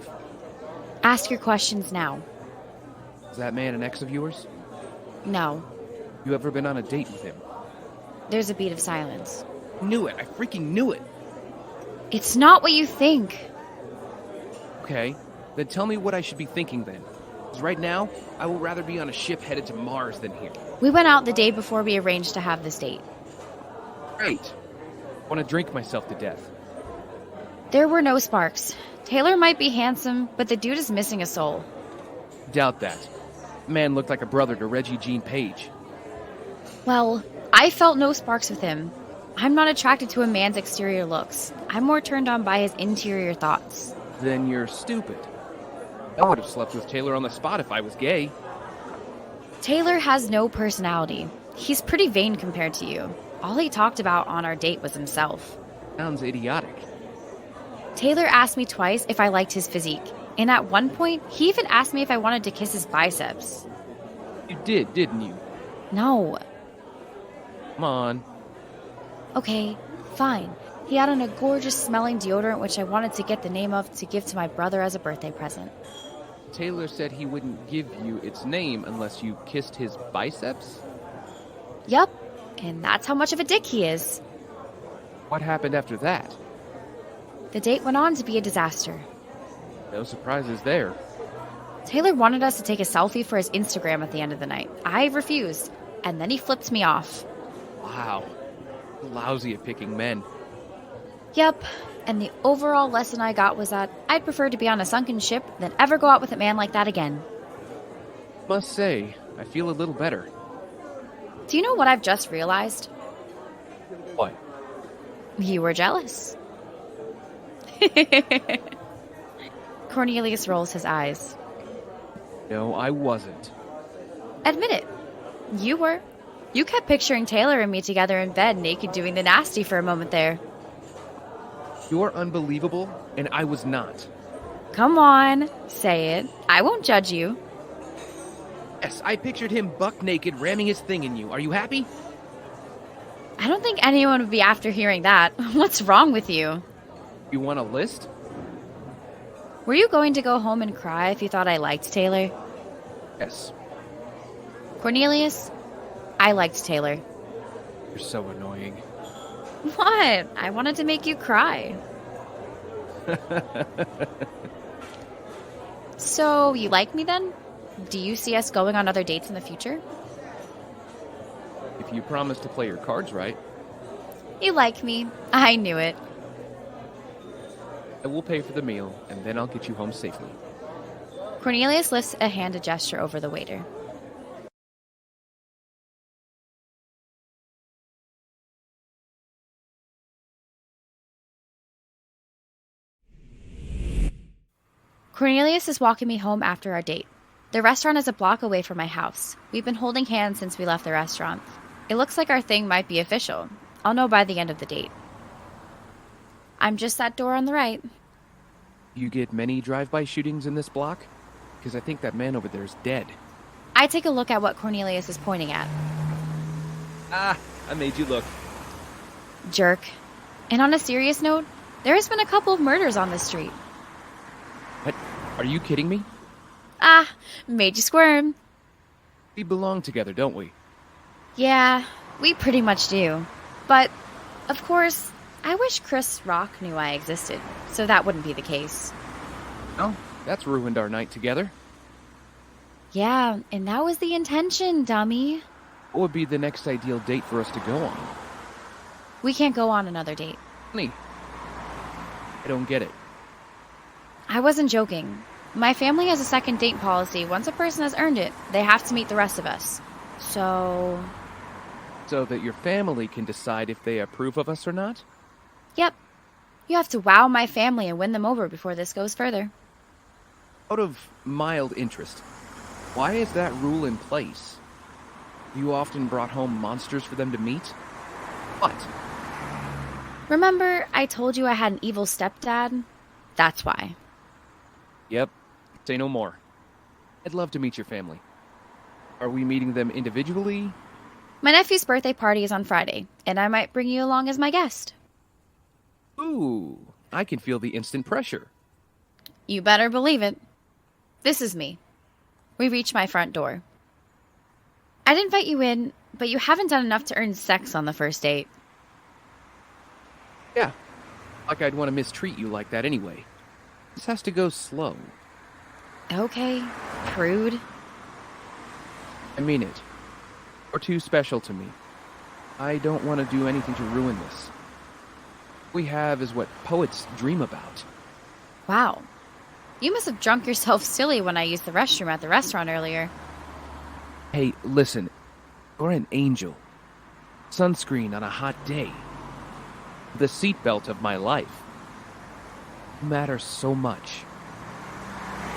Ask your questions now. Is that man an ex of yours? No. You ever been on a date with him? There's a beat of silence. Knew it. I freaking knew it. It's not what you think. Okay, then tell me what I should be thinking then. Because right now, I will rather be on a ship headed to Mars than here. We went out the day before we arranged to have this date. Great. Want to drink myself to death. There were no sparks. Taylor might be handsome, but the dude is missing a soul. Doubt that. Man looked like a brother to Reggie Jean Page. Well, I felt no sparks with him. I'm not attracted to a man's exterior looks. I'm more turned on by his interior thoughts. Then you're stupid. I would have slept with Taylor on the spot if I was gay. Taylor has no personality. He's pretty vain compared to you. All he talked about on our date was himself. Sounds idiotic. Taylor asked me twice if I liked his physique. And at one point, he even asked me if I wanted to kiss his biceps. You did, didn't you? No. Come on. Okay, fine. He had on a gorgeous smelling deodorant which I wanted to get the name of to give to my brother as a birthday present. Taylor said he wouldn't give you its name unless you kissed his biceps? Yup, and that's how much of a dick he is. What happened after that? The date went on to be a disaster. No surprises there. Taylor wanted us to take a selfie for his Instagram at the end of the night. I refused, and then he flipped me off. Wow. Lousy at picking men. Yep, and the overall lesson I got was that I'd prefer to be on a sunken ship than ever go out with a man like that again. Must say, I feel a little better. Do you know what I've just realized? What? You were jealous. Cornelius rolls his eyes. No, I wasn't. Admit it. You were. You kept picturing Taylor and me together in bed, naked doing the nasty for a moment there. You're unbelievable, and I was not. Come on, say it. I won't judge you. Yes, I pictured him buck naked ramming his thing in you. Are you happy? I don't think anyone would be after hearing that. What's wrong with you? You want a list? Were you going to go home and cry if you thought I liked Taylor? Yes. Cornelius, I liked Taylor. You're so annoying. What? I wanted to make you cry. So, you like me then? Do you see us going on other dates in the future? If you promise to play your cards right, You like me. I knew it. I will pay for the meal, and then I'll get you home safely. Cornelius lifts a hand to gesture over the waiter. Cornelius is walking me home after our date. The restaurant is a block away from my house. We've been holding hands since we left the restaurant. It looks like our thing might be official. I'll know by the end of the date. I'm just that door on the right. You get many drive-by shootings in this block? Because I think that man over there is dead. I take a look at what Cornelius is pointing at. Ah, I made you look. Jerk. And on a serious note, there has been a couple of murders on this street. What? Are you kidding me? Ah, made you squirm. We belong together, don't we? Yeah, we pretty much do. But, of course, I wish Chris Rock knew I existed, so that wouldn't be the case. Oh, that's ruined our night together. Yeah, and that was the intention, dummy. What would be the next ideal date for us to go on? We can't go on another date. Honey, I don't get it. I wasn't joking. My family has a second date policy. Once a person has earned it, they have to meet the rest of us. So that your family can decide if they approve of us or not? Yep. You have to wow my family and win them over before this goes further. Out of mild interest, why is that rule in place? You often brought home monsters for them to meet? What? Remember, I told you I had an evil stepdad? That's why. Yep. Say no more. I'd love to meet your family. Are we meeting them individually? My nephew's birthday party is on Friday, and I might bring you along as my guest. Ooh, I can feel the instant pressure. You better believe it. This is me. We reach my front door. I'd invite you in, but you haven't done enough to earn sex on the first date. Yeah, like I'd want to mistreat you like that anyway. This has to go slow. Okay, prude. I mean it. You're too special to me. I don't want to do anything to ruin this. What we have is what poets dream about. Wow. You must have drunk yourself silly when I used the restroom at the restaurant earlier. Hey, listen. You're an angel. Sunscreen on a hot day. The seatbelt of my life. You matter so much.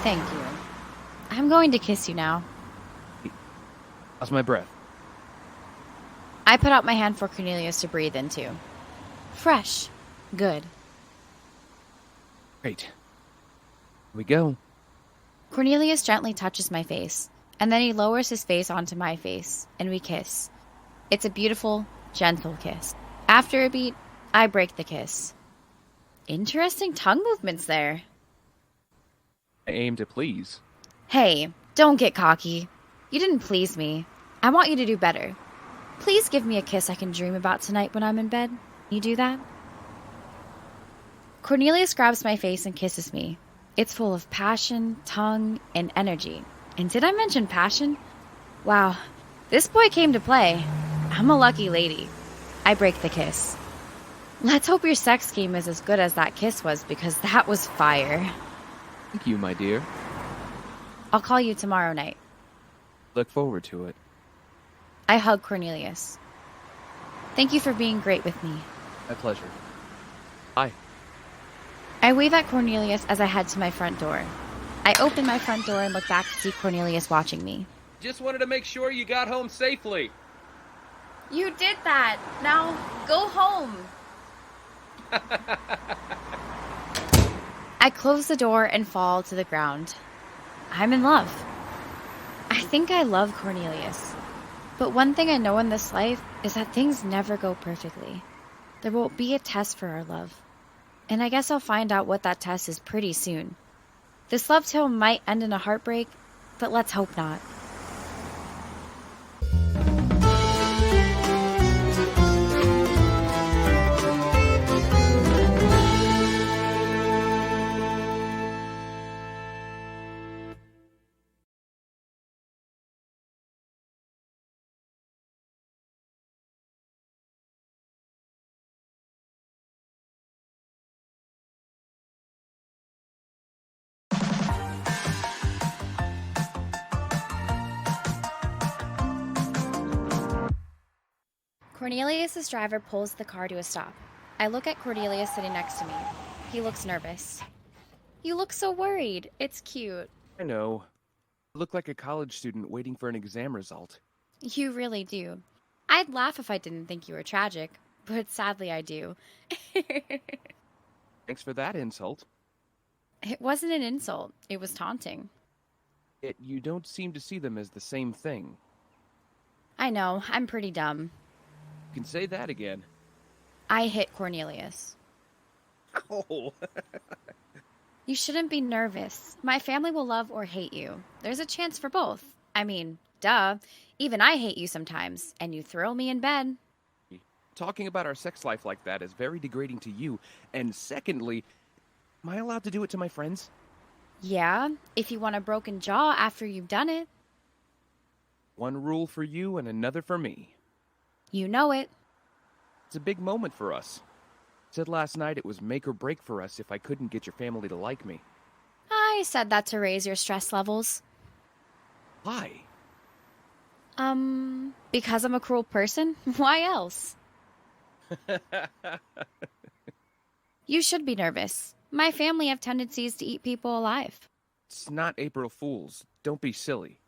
Thank you. I'm going to kiss you now. How's my breath? I put out my hand for Cornelius to breathe into. Fresh. Good. Great. Here we go. Cornelius gently touches my face, and then he lowers his face onto my face, and we kiss. It's a beautiful, gentle kiss. After a beat, I break the kiss. Interesting tongue movements there. I aim to please. Hey, don't get cocky. You didn't please me. I want you to do better. Please give me a kiss I can dream about tonight when I'm in bed. You do that? Cornelius grabs my face and kisses me. It's full of passion, tongue, and energy. And did I mention passion? Wow, this boy came to play. I'm a lucky lady. I break the kiss. Let's hope your sex game is as good as that kiss was, because that was fire. Thank you, my dear. I'll call you tomorrow night. Look forward to it. I hug Cornelius. Thank you for being great with me. My pleasure. Bye. I wave at Cornelius as I head to my front door. I open my front door and look back to see Cornelius watching me. Just wanted to make sure you got home safely. You did that. Now, go home. I close the door and fall to the ground. I'm in love. I think I love Cornelius. But one thing I know in this life is that things never go perfectly. There will be a test for our love. And I guess I'll find out what that test is pretty soon. This love tale might end in a heartbreak, but let's hope not. Cornelius' driver pulls the car to a stop. I look at Cornelius sitting next to me. He looks nervous. You look so worried. It's cute. I know. I look like a college student waiting for an exam result. You really do. I'd laugh if I didn't think you were tragic, but sadly I do. Thanks for that insult. It wasn't an insult. It was taunting. Yet you don't seem to see them as the same thing. I know. I'm pretty dumb. You can say that again. I hit Cornelius. Oh. You shouldn't be nervous. My family will love or hate you. There's a chance for both. I mean, duh. Even I hate you sometimes, and you throw me in bed. Talking about our sex life like that is very degrading to you. And secondly, am I allowed to do it to my friends? Yeah, if you want a broken jaw after you've done it. One rule for you and another for me. You know it. It's a big moment for us. Said last night it was make or break for us if I couldn't get your family to like me. I said that to raise your stress levels. Why? Because I'm a cruel person? Why else? You should be nervous. My family have tendencies to eat people alive. It's not April Fool's. Don't be silly.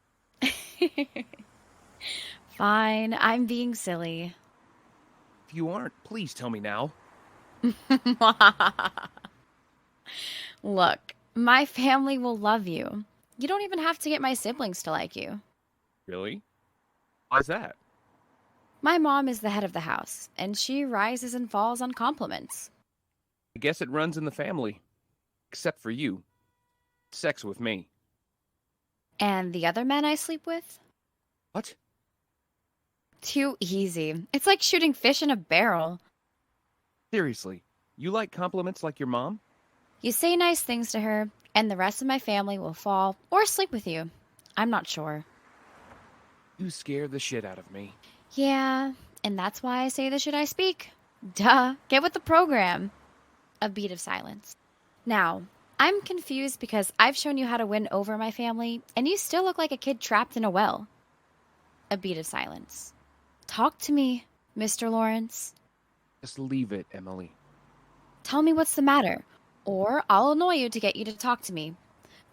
Fine, I'm being silly. If you aren't, please tell me now. Look, my family will love you. You don't even have to get my siblings to like you. Really? Why's that? My mom is the head of the house, and she rises and falls on compliments. I guess it runs in the family. Except for you. Sex with me. And the other men I sleep with? What? Too easy. It's like shooting fish in a barrel. Seriously, you like compliments like your mom? You say nice things to her, and the rest of my family will fall or sleep with you. I'm not sure. You scare the shit out of me. Yeah, and that's why I say the shit I speak. Duh, get with the program. A beat of silence. Now, I'm confused because I've shown you how to win over my family, and you still look like a kid trapped in a well. A beat of silence. Talk to me, Mr. Lawrence. Just leave it, Emily. Tell me what's the matter, or I'll annoy you to get you to talk to me.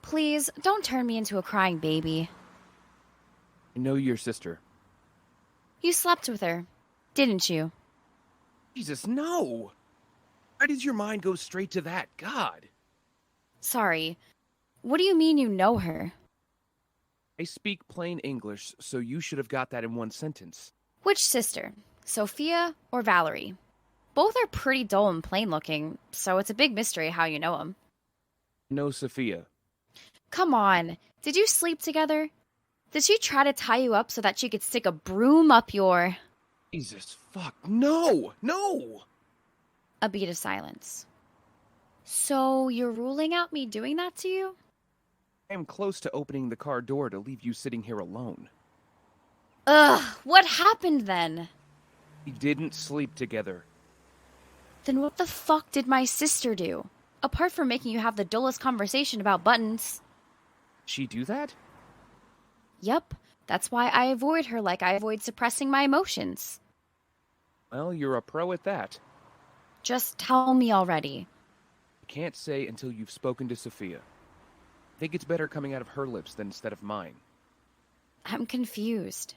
Please, don't turn me into a crying baby. I know your sister. You slept with her, didn't you? Jesus, no! Why did your mind go straight to that? God! Sorry. What do you mean you know her? I speak plain English, so you should have got that in one sentence. Which sister? Sophia or Valerie? Both are pretty dull and plain looking, so it's a big mystery how you know them. No, Sophia. Come on. Did you sleep together? Did she try to tie you up so that she could stick a broom up your... Jesus, fuck, no! No! A beat of silence. So you're ruling out me doing that to you? I am close to opening the car door to leave you sitting here alone. Ugh, what happened then? We didn't sleep together. Then what the fuck did my sister do? Apart from making you have the dullest conversation about buttons. She do that? Yep, that's why I avoid her like I avoid suppressing my emotions. Well, you're a pro at that. Just tell me already. I can't say until you've spoken to Sophia. I think it's better coming out of her lips than instead of mine. I'm confused.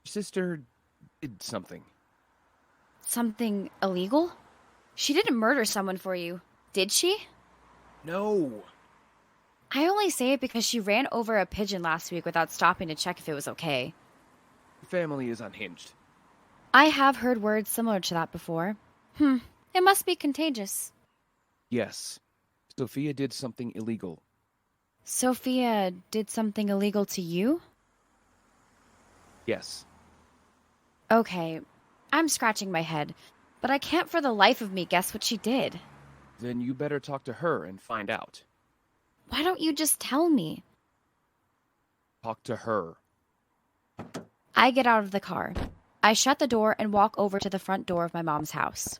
Your sister did something. Something illegal? She didn't murder someone for you, did she? No. I only say it because she ran over a pigeon last week without stopping to check if it was okay. Your family is unhinged. I have heard words similar to that before. It must be contagious. Yes. Sophia did something illegal. Sophia did something illegal to you? Yes. Okay, I'm scratching my head, but I can't for the life of me guess what she did. Then you better talk to her and find out. Why don't you just tell me? Talk to her. I get out of the car. I shut the door and walk over to the front door of my mom's house.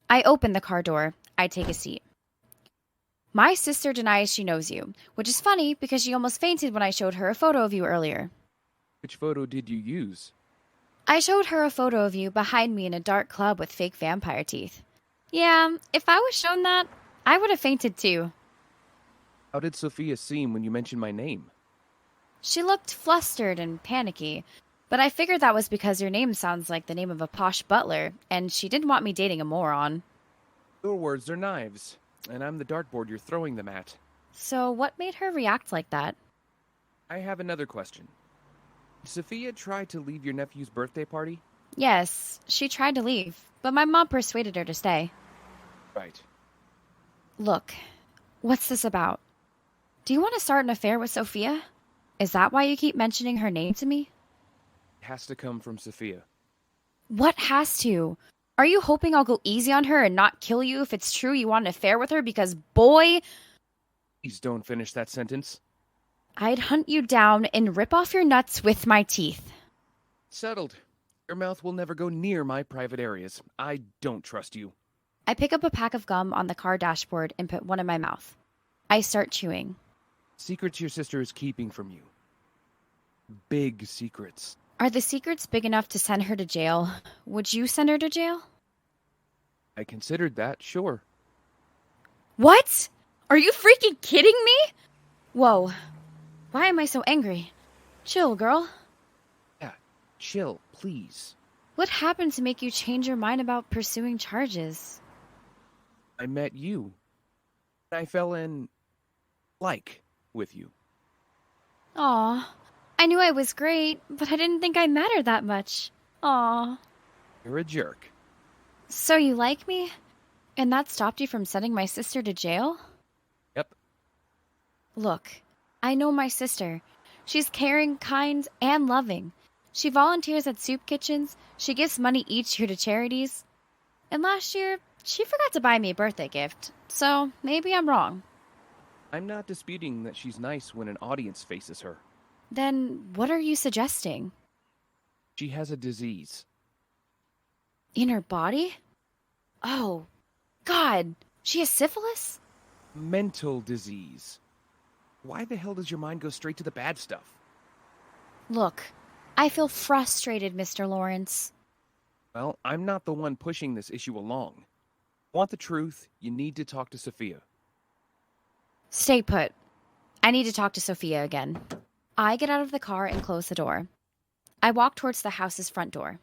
I open the car door. I take a seat. My sister denies she knows you, which is funny because she almost fainted when I showed her a photo of you earlier. Which photo did you use? I showed her a photo of you behind me in a dark club with fake vampire teeth. Yeah, if I was shown that, I would have fainted too. How did Sophia seem when you mentioned my name? She looked flustered and panicky, but I figured that was because your name sounds like the name of a posh butler, and she didn't want me dating a moron. Your words are knives, and I'm the dartboard you're throwing them at. So what made her react like that? I have another question. Did Sophia try to leave your nephew's birthday party? Yes, she tried to leave, but my mom persuaded her to stay. Right. Look, what's this about? Do you want to start an affair with Sophia? Is that why you keep mentioning her name to me? It has to come from Sophia. What has to? Are you hoping I'll go easy on her and not kill you if it's true you want an affair with her because, boy, Please don't finish that sentence. I'd hunt you down and rip off your nuts with my teeth. Settled. Your mouth will never go near my private areas. I don't trust you. I pick up a pack of gum on the car dashboard and put one in my mouth. I start chewing. Secrets your sister is keeping from you. Big secrets. Are the secrets big enough to send her to jail? Would you send her to jail? I considered that, sure. What? Are you freaking kidding me? Whoa. Why am I so angry? Chill, girl. Yeah, chill, please. What happened to make you change your mind about pursuing charges? I met you. I fell in with you. Aw. I knew I was great, but I didn't think I mattered that much. Aw. You're a jerk. So you like me? And that stopped you from sending my sister to jail? Yep. Look, I know my sister. She's caring, kind, and loving. She volunteers at soup kitchens. She gives money each year to charities. And last year, she forgot to buy me a birthday gift. So maybe I'm wrong. I'm not disputing that she's nice when an audience faces her. Then what are you suggesting? She has a disease. In her body? Oh, God. She has syphilis? Mental disease. Why the hell does your mind go straight to the bad stuff? Look, I feel frustrated, Mr. Lawrence. Well, I'm not the one pushing this issue along. Want the truth, you need to talk to Sophia. Stay put. I need to talk to Sophia again. I get out of the car and close the door. I walk towards the house's front door.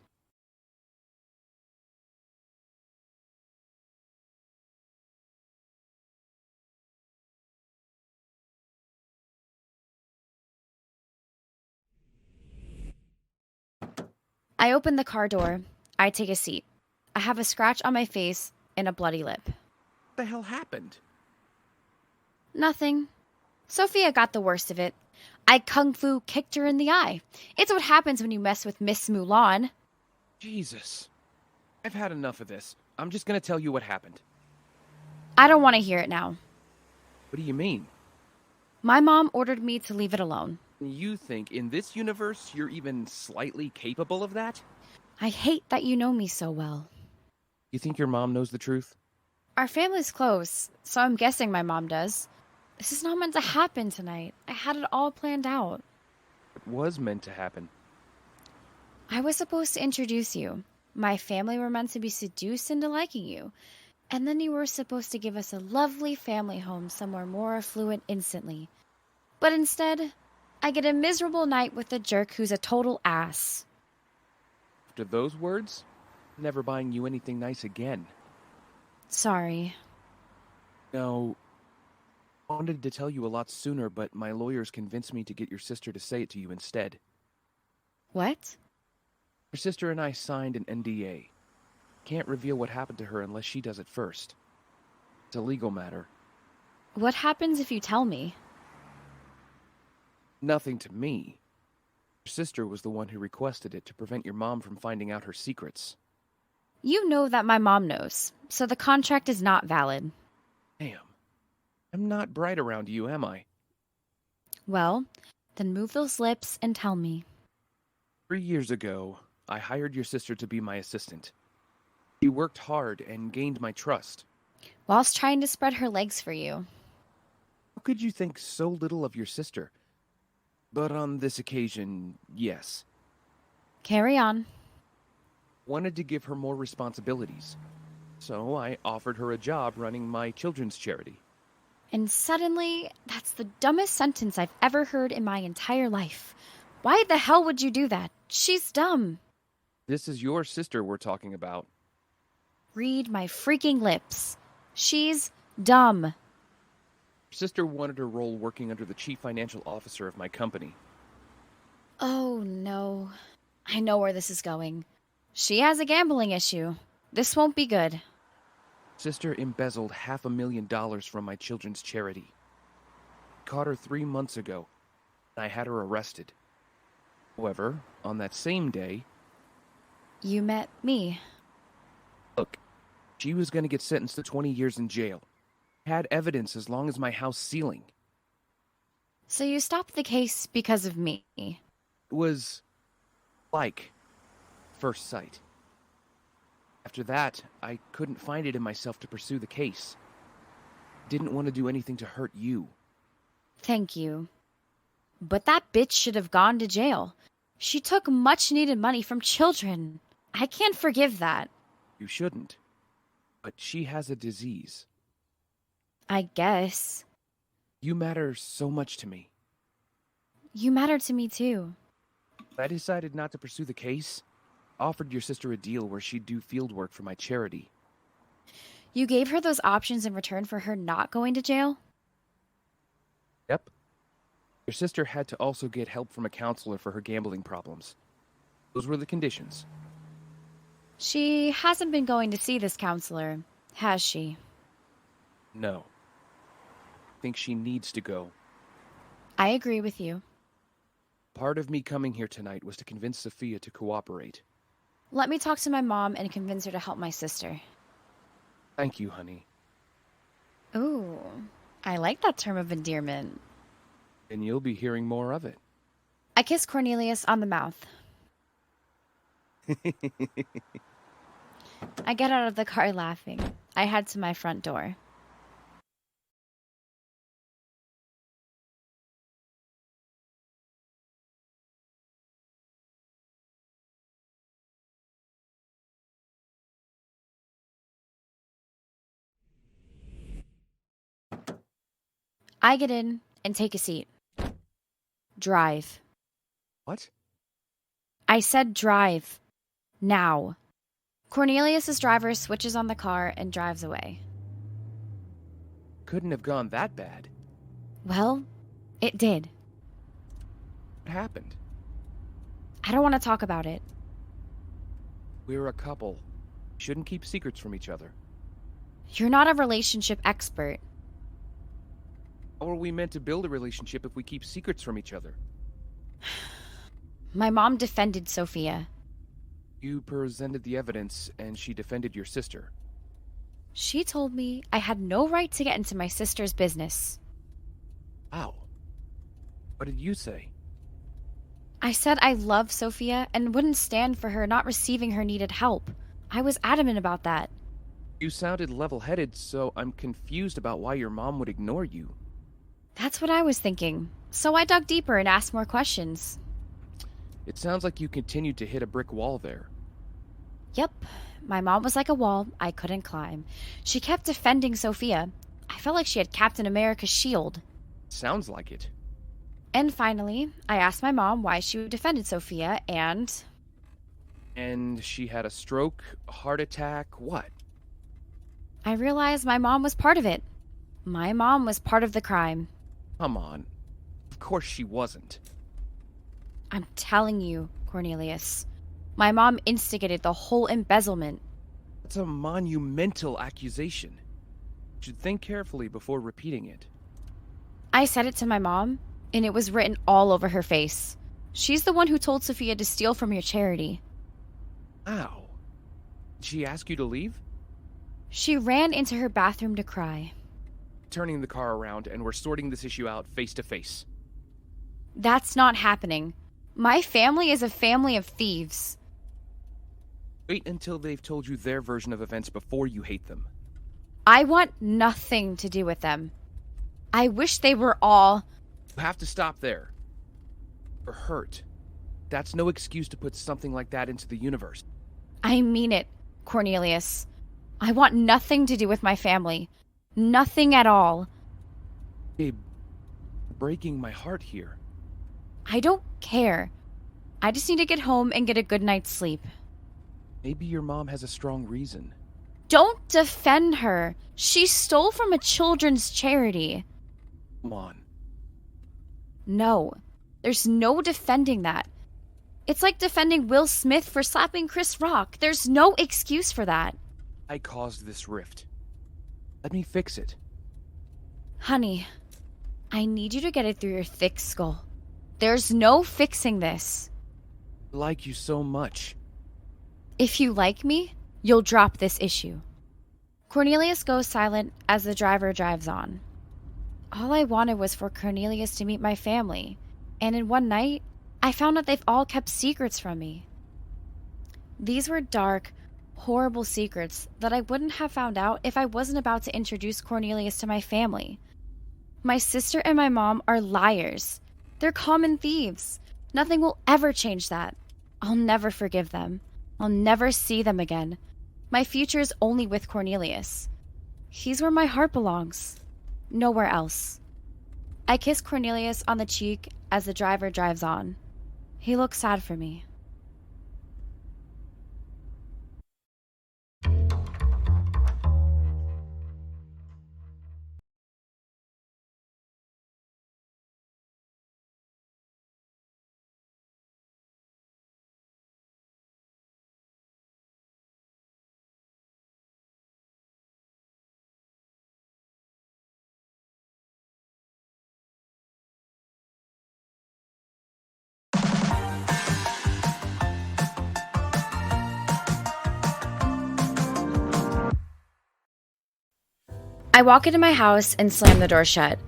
I open the car door. I take a seat. I have a scratch on my face and a bloody lip. What the hell happened? Nothing. Sophia got the worst of it. I kung fu kicked her in the eye. It's what happens when you mess with Miss Mulan. Jesus. I've had enough of this. I'm just gonna tell you what happened. I don't want to hear it now. What do you mean? My mom ordered me to leave it alone. You think in this universe you're even slightly capable of that? I hate that you know me so well. You think your mom knows the truth? Our family's close, so I'm guessing my mom does. This is not meant to happen tonight. I had it all planned out. It was meant to happen. I was supposed to introduce you. My family were meant to be seduced into liking you. And then you were supposed to give us a lovely family home somewhere more affluent instantly. But instead, I get a miserable night with a jerk who's a total ass. After those words, I'm never buying you anything nice again. Sorry. No, I wanted to tell you a lot sooner, but my lawyers convinced me to get your sister to say it to you instead. What? Your sister and I signed an NDA. Can't reveal what happened to her unless she does it first. It's a legal matter. What happens if you tell me? Nothing to me. Your sister was the one who requested it to prevent your mom from finding out her secrets. You know that my mom knows, so the contract is not valid. Damn. I'm not bright around you, am I? Well, then move those lips and tell me. 3 years ago, I hired your sister to be my assistant. She worked hard and gained my trust. Whilst trying to spread her legs for you. How could you think so little of your sister? But on this occasion, yes. Carry on. Wanted to give her more responsibilities. So I offered her a job running my children's charity. And suddenly, that's the dumbest sentence I've ever heard in my entire life. Why the hell would you do that? She's dumb. This is your sister we're talking about. Read my freaking lips. She's dumb. Your sister wanted her role working under the chief financial officer of my company. Oh no. I know where this is going. She has a gambling issue. This won't be good. Sister embezzled $500,000 from my children's charity. Caught her 3 months ago, and I had her arrested. However, on that same day... You met me. Look, she was going to get sentenced to 20 years in jail. Had evidence as long as my house ceiling. So you stopped the case because of me. It was... like... first sight. After that, I couldn't find it in myself to pursue the case. Didn't want to do anything to hurt you. Thank you. But that bitch should have gone to jail. She took much-needed money from children. I can't forgive that. You shouldn't. But she has a disease. I guess. You matter so much to me. You matter to me too. I decided not to pursue the case. Offered your sister a deal where she'd do field work for my charity. You gave her those options in return for her not going to jail? Yep. Your sister had to also get help from a counselor for her gambling problems. Those were the conditions. She hasn't been going to see this counselor, has she? No. I think she needs to go. I agree with you. Part of me coming here tonight was to convince Sophia to cooperate. Let me talk to my mom and convince her to help my sister. Thank you, honey. Ooh, I like that term of endearment. And you'll be hearing more of it. I kiss Cornelius on the mouth. I get out of the car laughing. I head to my front door. I get in and take a seat. Drive. What? I said drive. Now. Cornelius's driver switches on the car and drives away. Couldn't have gone that bad. Well, it did. What happened? I don't want to talk about it. We're a couple. Shouldn't keep secrets from each other. You're not a relationship expert. How are we meant to build a relationship if we keep secrets from each other? My mom defended Sophia. You presented the evidence, and she defended your sister. She told me I had no right to get into my sister's business. Wow. What did you say? I said I love Sophia and wouldn't stand for her not receiving her needed help. I was adamant about that. You sounded level-headed, so I'm confused about why your mom would ignore you. That's what I was thinking. So I dug deeper and asked more questions. It sounds like you continued to hit a brick wall there. Yep. My mom was like a wall I couldn't climb. She kept defending Sophia. I felt like she had Captain America's shield. Sounds like it. And finally, I asked my mom why she defended Sophia, and... And she had a stroke, a heart attack, what? I realized my mom was part of it. My mom was part of the crime. Come on. Of course she wasn't. I'm telling you, Cornelius. My mom instigated the whole embezzlement. That's a monumental accusation. You should think carefully before repeating it. I said it to my mom, and it was written all over her face. She's the one who told Sophia to steal from your charity. Ow. Did she ask you to leave? She ran into her bathroom to cry. Turning the car around, and we're sorting this issue out face to face. That's not happening. My family is a family of thieves. Wait until they've told you their version of events before you hate them. I want nothing to do with them. I wish they were all... You have to stop there. You're hurt. That's no excuse to put something like that into the universe. I mean it, Cornelius. I want nothing to do with my family. Nothing at all. Babe, you're breaking my heart here. I don't care. I just need to get home and get a good night's sleep. Maybe your mom has a strong reason. Don't defend her. She stole from a children's charity. Come on. No, there's no defending that. It's like defending Will Smith for slapping Chris Rock. There's no excuse for that. I caused this rift. Let me fix it. Honey, I need you to get it through your thick skull. There's no fixing this. I like you so much. If you like me, you'll drop this issue. Cornelius goes silent as the driver drives on. All I wanted was for Cornelius to meet my family, and in one night, I found out they've all kept secrets from me. These were dark, horrible secrets that I wouldn't have found out if I wasn't about to introduce Cornelius to my family. My sister and my mom are liars. They're common thieves. Nothing will ever change that. I'll never forgive them. I'll never see them again. My future is only with Cornelius. He's where my heart belongs. Nowhere else. I kiss Cornelius on the cheek as the driver drives on. He looks sad for me. I walk into my house and slam the door shut.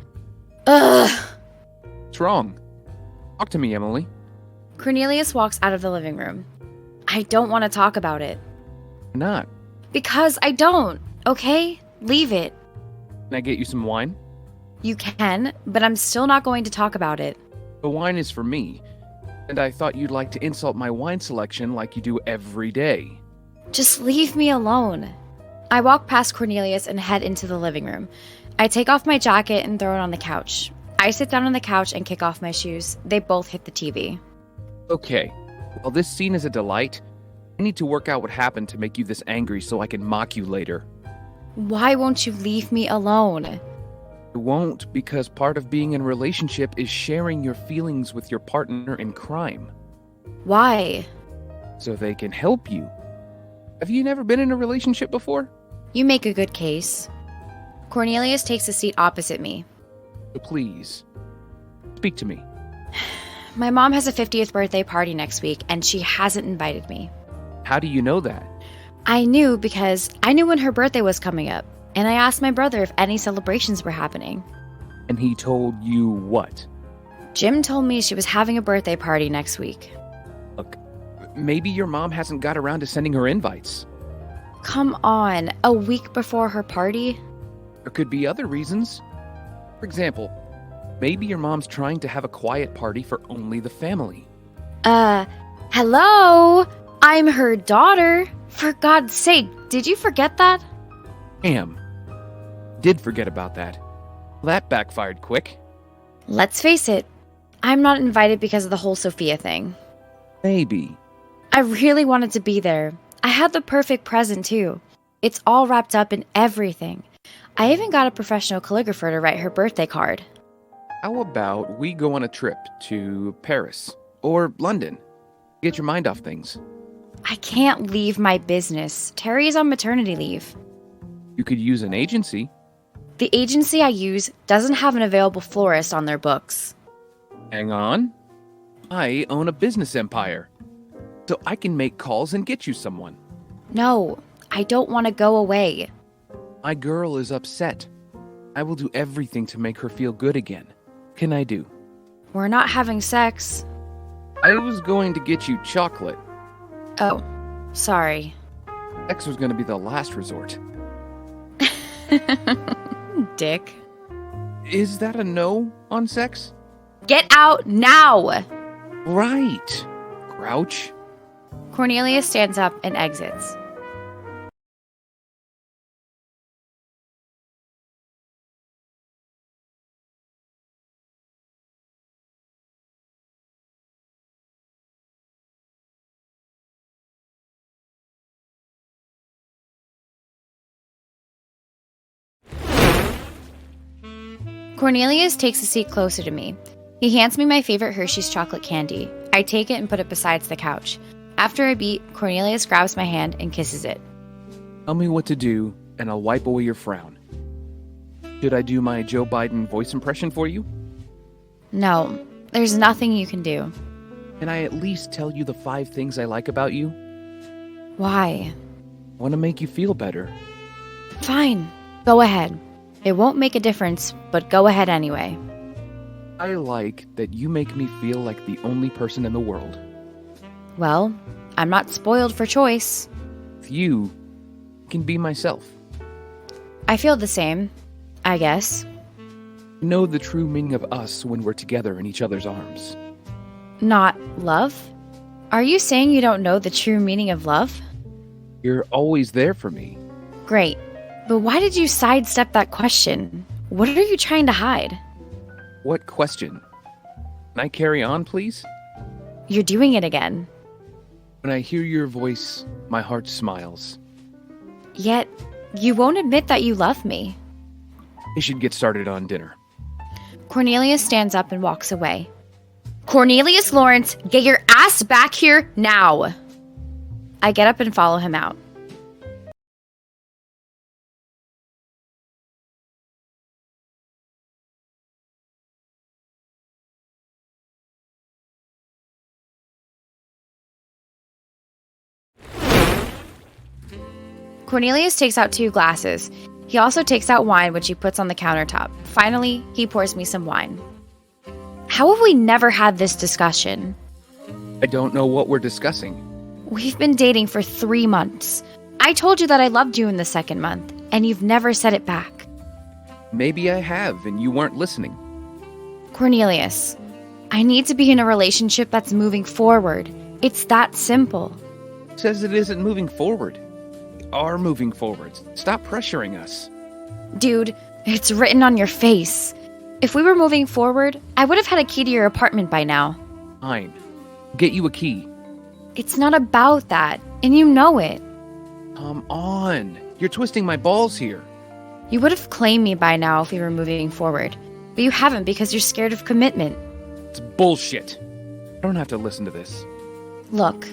Ugh! What's wrong? Talk to me, Emily. Cornelius walks out of the living room. I don't want to talk about it. Why not? Because I don't, okay? Leave it. Can I get you some wine? You can, but I'm still not going to talk about it. The wine is for me, and I thought you'd like to insult my wine selection like you do every day. Just leave me alone. I walk past Cornelius and head into the living room. I take off my jacket and throw it on the couch. I sit down on the couch and kick off my shoes. They both hit the TV. Okay, while this scene is a delight, I need to work out what happened to make you this angry so I can mock you later. Why won't you leave me alone? I won't, because part of being in a relationship is sharing your feelings with your partner in crime. Why? So they can help you. Have you never been in a relationship before? You make a good case. Cornelius takes a seat opposite me. So please, speak to me. My mom has a 50th birthday party next week, and she hasn't invited me. How do you know that? I knew because I knew when her birthday was coming up, and I asked my brother if any celebrations were happening. And he told you what? Jim told me she was having a birthday party next week. Look, maybe your mom hasn't got around to sending her invites. Come on, a week before her party? There could be other reasons. For example, maybe your mom's trying to have a quiet party for only the family. Hello? I'm her daughter. For God's sake, did you forget that? Did forget about that. That backfired quick. Let's face it, I'm not invited because of the whole Sophia thing. Maybe. I really wanted to be there. I had the perfect present, too. It's all wrapped up in everything. I even got a professional calligrapher to write her birthday card. How about we go on a trip to Paris or London? Get your mind off things. I can't leave my business. Terry is on maternity leave. You could use an agency. The agency I use doesn't have an available florist on their books. Hang on. I own a business empire, so I can make calls and get you someone. No, I don't want to go away. My girl is upset. I will do everything to make her feel good again. What can I do? We're not having sex. I was going to get you chocolate. Oh, sorry. Sex was going to be the last resort. Dick. Is that a no on sex? Get out now! Right. Grouch. Cornelia stands up and exits. Cornelius takes a seat closer to me. He hands me my favorite Hershey's chocolate candy. I take it and put it beside the couch. After a beat, Cornelius grabs my hand and kisses it. Tell me what to do, and I'll wipe away your frown. Should I do my Joe Biden voice impression for you? No, there's nothing you can do. Can I at least tell you the 5 things I like about you? Why? I want to make you feel better. Fine, go ahead. It won't make a difference, but go ahead anyway. I like that you make me feel like the only person in the world. Well, I'm not spoiled for choice. With you, I can be myself. I feel the same, I guess. I know the true meaning of us when we're together in each other's arms. Not love? Are you saying you don't know the true meaning of love? You're always there for me. Great. But why did you sidestep that question? What are you trying to hide? What question? Can I carry on, please? You're doing it again. When I hear your voice, my heart smiles. Yet, you won't admit that you love me. We should get started on dinner. Cornelius stands up and walks away. Cornelius Lawrence, get your ass back here now! I get up and follow him out. Cornelius takes out 2 glasses. He also takes out wine, which he puts on the countertop. Finally, he pours me some wine. How have we never had this discussion? I don't know what we're discussing. We've been dating for 3 months. I told you that I loved you in the 2nd month, and you've never said it back. Maybe I have, and you weren't listening. Cornelius, I need to be in a relationship that's moving forward. It's that simple. It says it isn't moving forward. We are moving forward. Stop pressuring us. Dude, it's written on your face. If we were moving forward, I would have had a key to your apartment by now. Fine. Get you a key. It's not about that, and you know it. Come on. You're twisting my balls here. You would have claimed me by now if we were moving forward, but you haven't because you're scared of commitment. It's bullshit. I don't have to listen to this. Look,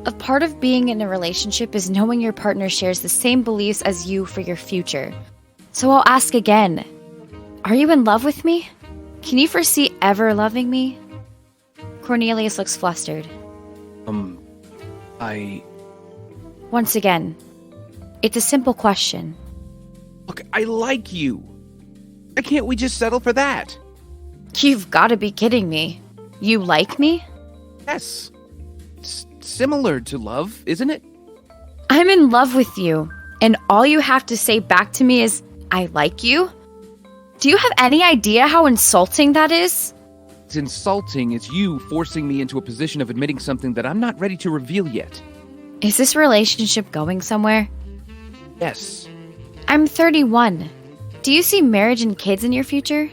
a part of being in a relationship is knowing your partner shares the same beliefs as you for your future. So I'll ask again. Are you in love with me? Can you foresee ever loving me? Cornelius looks flustered. Once again, it's a simple question. Look, I like you. Why can't we just settle for that? You've got to be kidding me. You like me? Yes. It's similar to love, isn't it? I'm in love with you, and all you have to say back to me is, I like you? Do you have any idea how insulting that is? It's insulting as you forcing me into a position of admitting something that I'm not ready to reveal yet. Is this relationship going somewhere? Yes. I'm 31. Do you see marriage and kids in your future?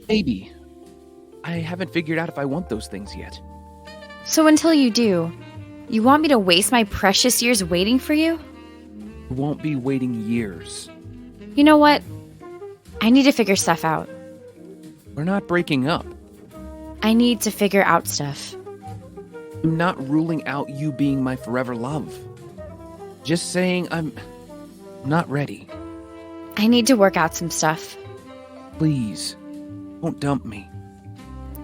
Maybe. I haven't figured out if I want those things yet. So until you do, You want me to waste my precious years waiting for you? You won't be waiting years. You know what? I need to figure stuff out. We're not breaking up. I need to figure out stuff. I'm not ruling out you being my forever love. Just saying I'm not ready. I need to work out some stuff. Please, don't dump me.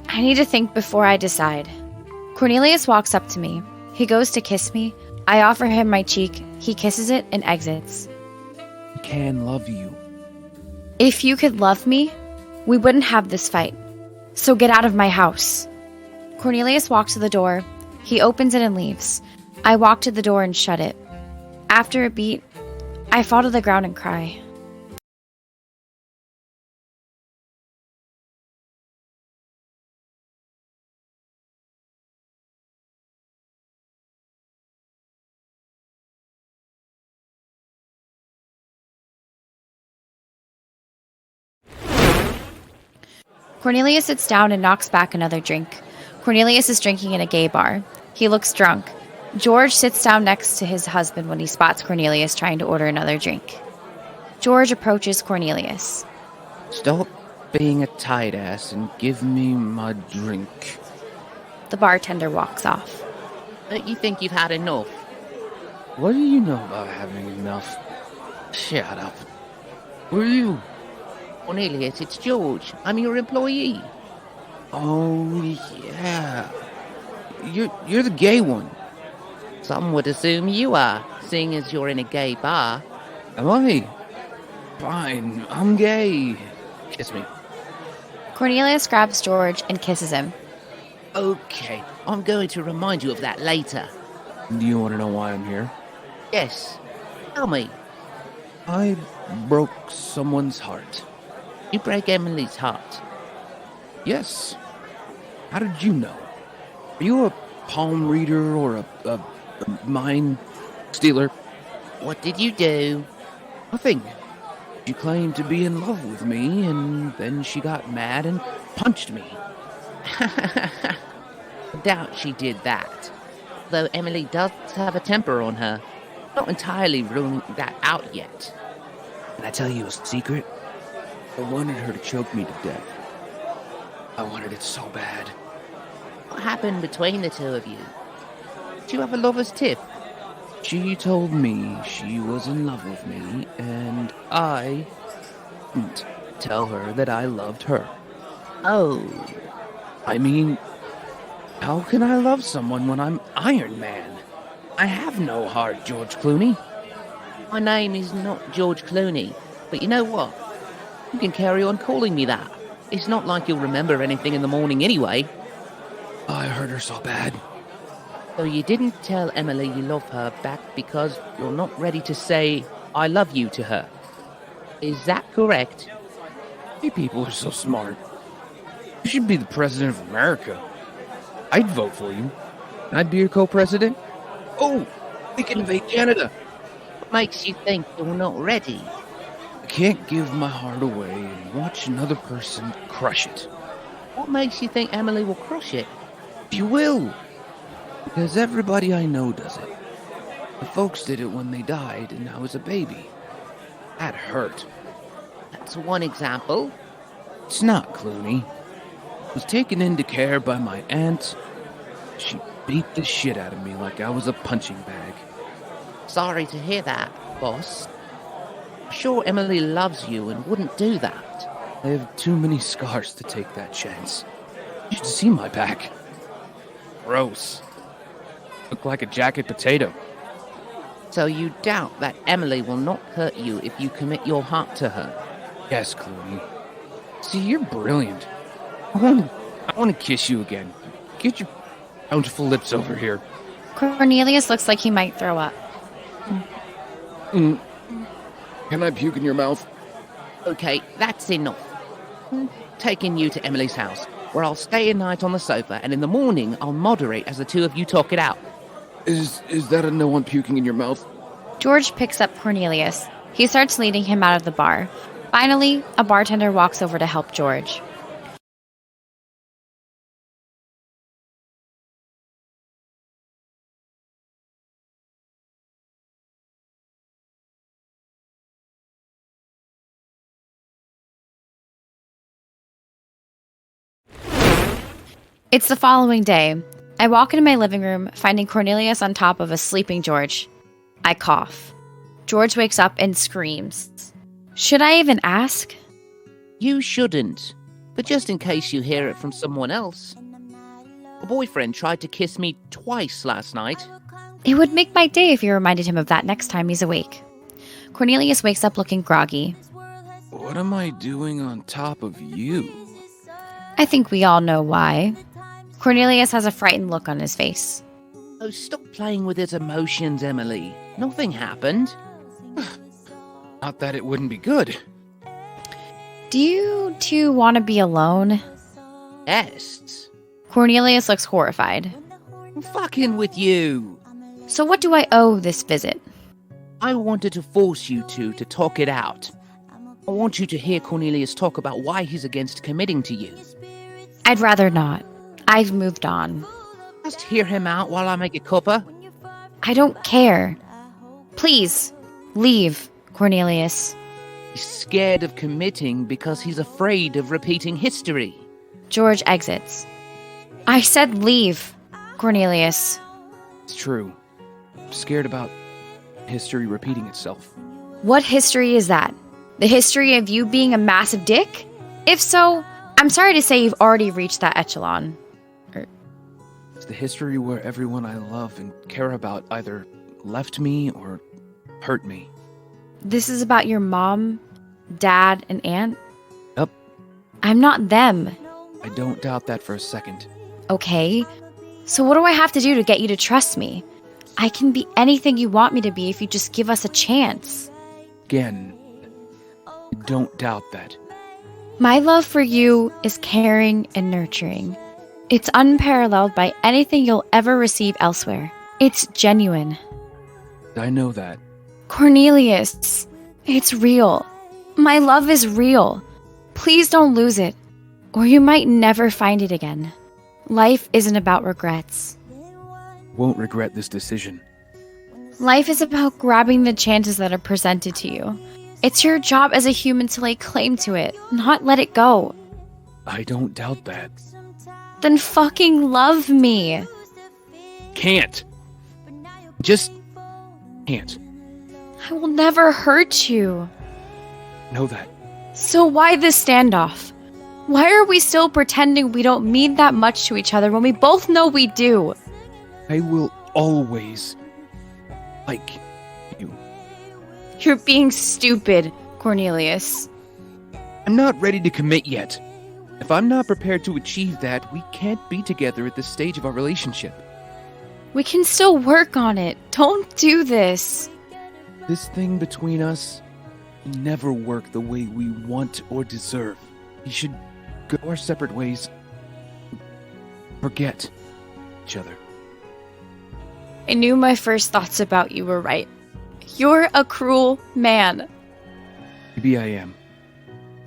I need to think before I decide. Cornelius walks up to me. He goes to kiss me. I offer him my cheek. He kisses it and exits. I can love you. If you could love me, we wouldn't have this fight. So get out of my house. Cornelius walks to the door. He opens it and leaves. I walk to the door and shut it. After a beat, I fall to the ground and cry. Cornelius sits down and knocks back another drink. Cornelius is drinking in a gay bar. He looks drunk. George sits down next to his husband when he spots Cornelius trying to order another drink. George approaches Cornelius. Stop being a tight ass and give me my drink. The bartender walks off. Don't you think you've had enough? What do you know about having enough? Shut up. Who are you? Cornelius, it's George. I'm your employee. Oh, yeah. You're the gay one. Some would assume you are, seeing as you're in a gay bar. Am I? Fine, I'm gay. Kiss me. Cornelius grabs George and kisses him. Okay, I'm going to remind you of that later. Do you want to know why I'm here? Yes. Tell me. I broke someone's heart. You break Emily's heart. Yes. How did you know? Are you a palm reader or a mind stealer? What did you do? Nothing. She claimed to be in love with me, and then she got mad and punched me. I doubt she did that. Though Emily does have a temper on her. Not entirely ruling that out yet. Can I tell you a secret? I wanted her to choke me to death. I wanted it so bad. What happened between the two of you? Did you have a lover's tiff? She told me she was in love with me, and I didn't tell her that I loved her. Oh. I mean, how can I love someone when I'm Iron Man? I have no heart, George Clooney. My name is not George Clooney, but you know what? You can carry on calling me that. It's not like you'll remember anything in the morning anyway. I hurt her so bad. So you didn't tell Emily you love her back because you're not ready to say, I love you to her. Is that correct? You people are so smart. You should be the president of America. I'd vote for you. I'd be your co-president. Oh, we can invade Canada. What makes you think you're not ready? I can't give my heart away and watch another person crush it. What makes you think Emily will crush it? She will. Because everybody I know does it. The folks did it when they died and I was a baby. That hurt. That's one example. It's not, Clooney. I was taken into care by my aunt. She beat the shit out of me like I was a punching bag. Sorry to hear that, boss. I'm sure Emily loves you and wouldn't do that. I have too many scars to take that chance. You should see my back. Gross. Look like a jacket potato. So you doubt that Emily will not hurt you if you commit your heart to her? Yes, Clooney. See, you're brilliant. I want to kiss you again. Get your bountiful lips over here. Cornelius looks like he might throw up. Can I puke in your mouth? Okay, that's enough. Taking you to Emily's house, where I'll stay a night on the sofa, and in the morning I'll moderate as the two of you talk it out. Is that a no on puking in your mouth? George picks up Cornelius. He starts leading him out of the bar. Finally, a bartender walks over to help George. It's the following day. I walk into my living room, finding Cornelius on top of a sleeping George. I cough. George wakes up and screams. Should I even ask? You shouldn't, but just in case you hear it from someone else. A boyfriend tried to kiss me twice last night. It would make my day if you reminded him of that next time he's awake. Cornelius wakes up looking groggy. What am I doing on top of you? I think we all know why. Cornelius has a frightened look on his face. Oh, stop playing with his emotions, Emily. Nothing happened. Not that it wouldn't be good. Do you two want to be alone? Yes. Cornelius looks horrified. I'm fucking with you. So what do I owe this visit? I wanted to force you two to talk it out. I want you to hear Cornelius talk about why he's against committing to you. I'd rather not. I've moved on. Just hear him out while I make a cuppa. I don't care. Please, leave, Cornelius. He's scared of committing because he's afraid of repeating history. George exits. I said leave, Cornelius. It's true. I'm scared about history repeating itself. What history is that? The history of you being a massive dick? If so, I'm sorry to say you've already reached that echelon. It's the history where everyone I love and care about either left me or hurt me. This is about your mom, dad, and aunt? Yep. I'm not them. I don't doubt that for a second. Okay. So what do I have to do to get you to trust me? I can be anything you want me to be if you just give us a chance. Again, I don't doubt that. My love for you is caring and nurturing. It's unparalleled by anything you'll ever receive elsewhere. It's genuine. I know that. Cornelius, it's real. My love is real. Please don't lose it, or you might never find it again. Life isn't about regrets. Won't regret this decision. Life is about grabbing the chances that are presented to you. It's your job as a human to lay claim to it, not let it go. I don't doubt that. Then fucking love me. Can't. Just can't. I will never hurt you. Know that. So why this standoff? Why are we still pretending we don't mean that much to each other when we both know we do? I will always like you. You're being stupid, Cornelius. I'm not ready to commit yet. If I'm not prepared to achieve that, we can't be together at this stage of our relationship. We can still work on it. Don't do this. This thing between us will never work the way we want or deserve. We should go our separate ways. Forget each other. I knew my first thoughts about you were right. You're a cruel man. Maybe I am.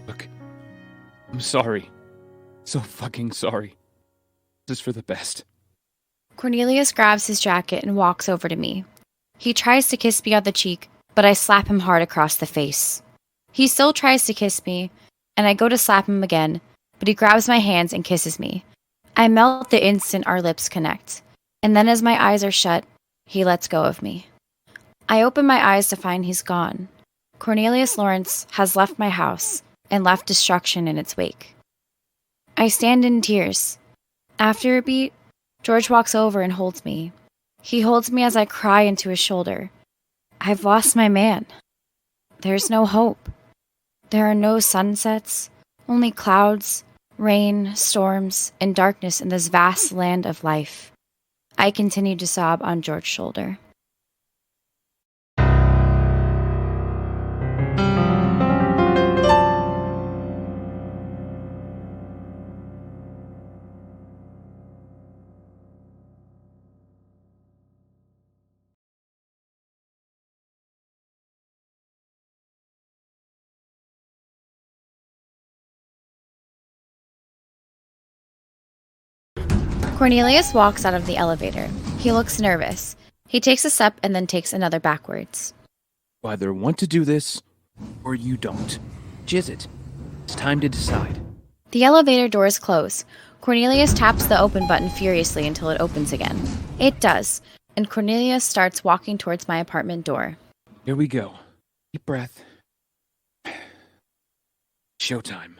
Look, I'm sorry. So fucking sorry. This is for the best. Cornelius grabs his jacket and walks over to me. He tries to kiss me on the cheek, but I slap him hard across the face. He still tries to kiss me, and I go to slap him again, but he grabs my hands and kisses me. I melt the instant our lips connect, and then as my eyes are shut, he lets go of me. I open my eyes to find he's gone. Cornelius Lawrence has left my house and left destruction in its wake. I stand in tears. After a beat, George walks over and holds me. He holds me as I cry into his shoulder. I've lost my man. There's no hope. There are no sunsets, only clouds, rain, storms, and darkness in this vast land of life. I continue to sob on George's shoulder. Cornelius walks out of the elevator. He looks nervous. He takes a step and then takes another backwards. You either want to do this, or you don't. Which is it? It's time to decide. The elevator doors close. Cornelius taps the open button furiously until it opens again. It does, and Cornelius starts walking towards my apartment door. Here we go. Deep breath. Showtime.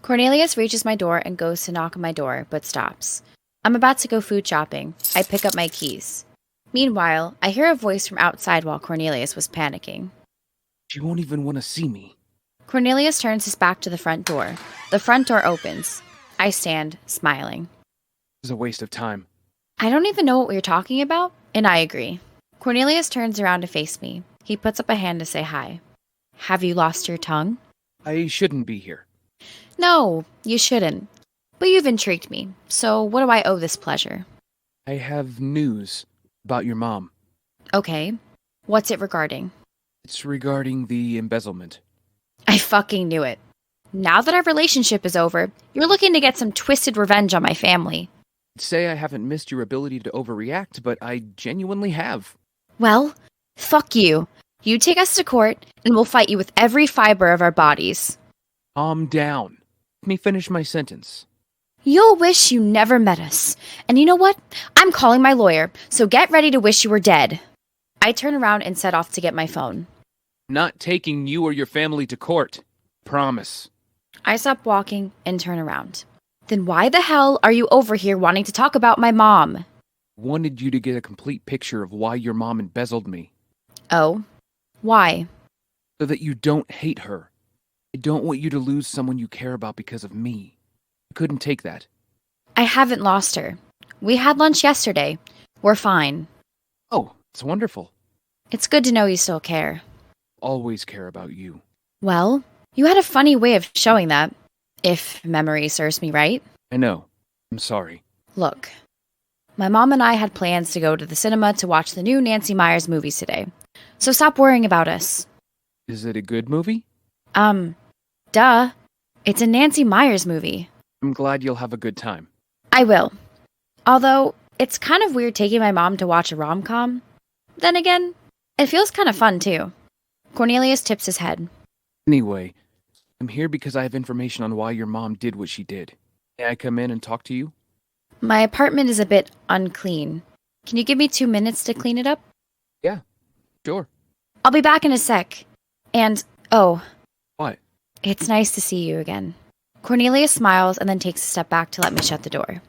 Cornelius reaches my door and goes to knock on my door, but stops. I'm about to go food shopping. I pick up my keys. Meanwhile, I hear a voice from outside while Cornelius was panicking. She won't even want to see me. Cornelius turns his back to the front door. The front door opens. I stand, smiling. This is a waste of time. I don't even know what we were talking about, and I agree. Cornelius turns around to face me. He puts up a hand to say hi. Have you lost your tongue? I shouldn't be here. No, you shouldn't. But you've intrigued me, so what do I owe this pleasure? I have news about your mom. Okay. What's it regarding? It's regarding the embezzlement. I fucking knew it. Now that our relationship is over, you're looking to get some twisted revenge on my family. I'd say I haven't missed your ability to overreact, but I genuinely have. Well, fuck you. You take us to court, and we'll fight you with every fiber of our bodies. Calm down. Let me finish my sentence. You'll wish you never met us. And you know what? I'm calling my lawyer, so get ready to wish you were dead. I turn around and set off to get my phone. Not taking you or your family to court. Promise. I stop walking and turn around. Then why the hell are you over here wanting to talk about my mom? Wanted you to get a complete picture of why your mom embezzled me. Oh? Why? So that you don't hate her. I don't want you to lose someone you care about because of me. I couldn't take that. I haven't lost her. We had lunch yesterday. We're fine. Oh, it's wonderful. It's good to know you still care. Always care about you. Well, you had a funny way of showing that, if memory serves me right. I know. I'm sorry. Look, my mom and I had plans to go to the cinema to watch the new Nancy Meyers movies today. So stop worrying about us. Is it a good movie? Duh. It's a Nancy Meyers movie. I'm glad you'll have a good time. I will. Although, it's kind of weird taking my mom to watch a rom-com. Then again, it feels kind of fun too. Cornelius tips his head. Anyway, I'm here because I have information on why your mom did what she did. May I come in and talk to you? My apartment is a bit unclean. Can you give me 2 minutes to clean it up? Yeah, sure. I'll be back in a sec. And, oh. What? It's nice to see you again. Cornelius smiles and then takes a step back to let me shut the door.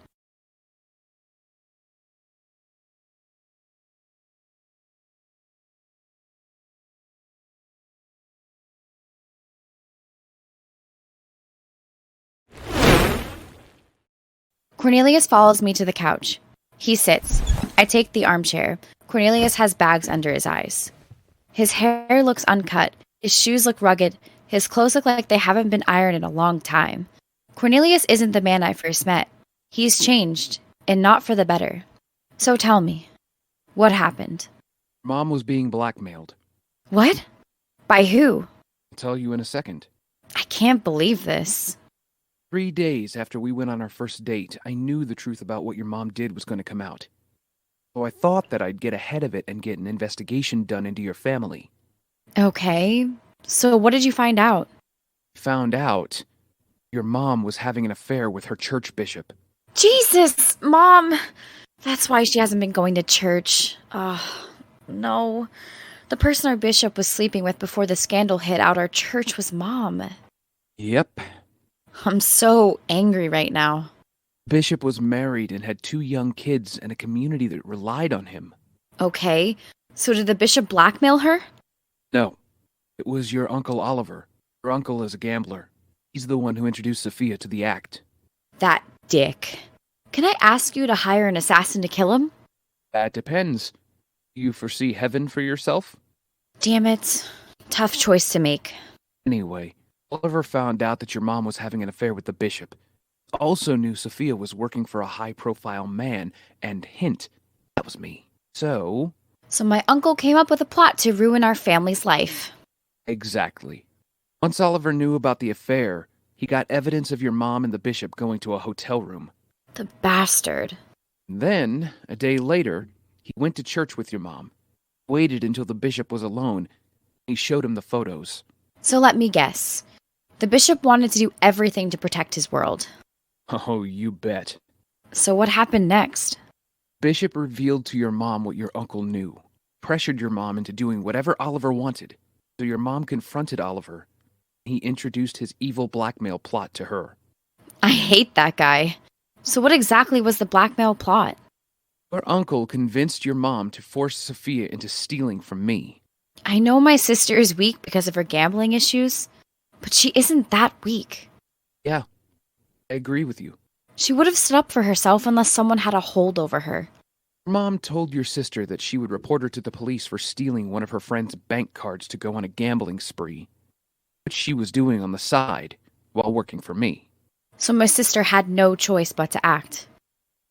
Cornelius follows me to the couch. He sits. I take the armchair. Cornelius has bags under his eyes. His hair looks uncut. His shoes look rugged. His clothes look like they haven't been ironed in a long time. Cornelius isn't the man I first met. He's changed, and not for the better. So tell me, what happened? Mom was being blackmailed. What? By who? I'll tell you in a second. I can't believe this. 3 days after we went on our first date, I knew the truth about what your mom did was going to come out. So I thought that I'd get ahead of it and get an investigation done into your family. Okay, so what did you find out? Found out your mom was having an affair with her church bishop. Jesus, Mom! That's why she hasn't been going to church. Oh, no. The person our bishop was sleeping with before the scandal hit out our church was Mom. Yep. I'm so angry right now. Bishop was married and had 2 young kids and a community that relied on him. Okay, so did the bishop blackmail her? No, it was your Uncle Oliver. Your uncle is a gambler. He's the one who introduced Sophia to the act. That dick. Can I ask you to hire an assassin to kill him? That depends. Do you foresee heaven for yourself? Damn it. Tough choice to make. Anyway, Oliver found out that your mom was having an affair with the bishop. Also knew Sophia was working for a high-profile man, and hint, that was me. So my uncle came up with a plot to ruin our family's life. exactly. Once Oliver knew about the affair, he got evidence of your mom and the bishop going to a hotel room. The bastard. Then, a day later, he went to church with your mom. Waited until the bishop was alone. He showed him the photos. So let me guess. The bishop wanted to do everything to protect his world. Oh, you bet. So what happened next? Bishop revealed to your mom what your uncle knew, pressured your mom into doing whatever Oliver wanted, so your mom confronted Oliver. He introduced his evil blackmail plot to her. I hate that guy. So what exactly was the blackmail plot? Your uncle convinced your mom to force Sophia into stealing from me. I know my sister is weak because of her gambling issues, but she isn't that weak. Yeah, I agree with you. She would have stood up for herself unless someone had a hold over her. Mom told your sister that she would report her to the police for stealing one of her friend's bank cards to go on a gambling spree, which she was doing on the side while working for me. So my sister had no choice but to act.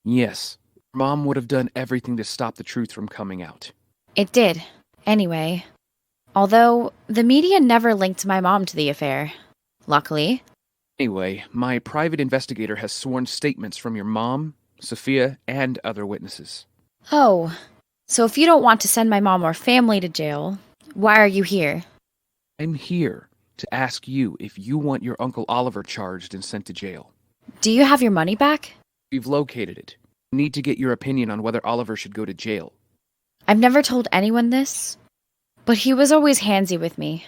Yes, Mom would have done everything to stop the truth from coming out. It did, anyway. Although, the media never linked my mom to the affair. Luckily. Anyway, my private investigator has sworn statements from your mom, Sophia, and other witnesses. Oh, so if you don't want to send my mom or family to jail, why are you here? I'm here to ask you if you want your Uncle Oliver charged and sent to jail. Do you have your money back? We've located it. Need to get your opinion on whether Oliver should go to jail. I've never told anyone this, but he was always handsy with me.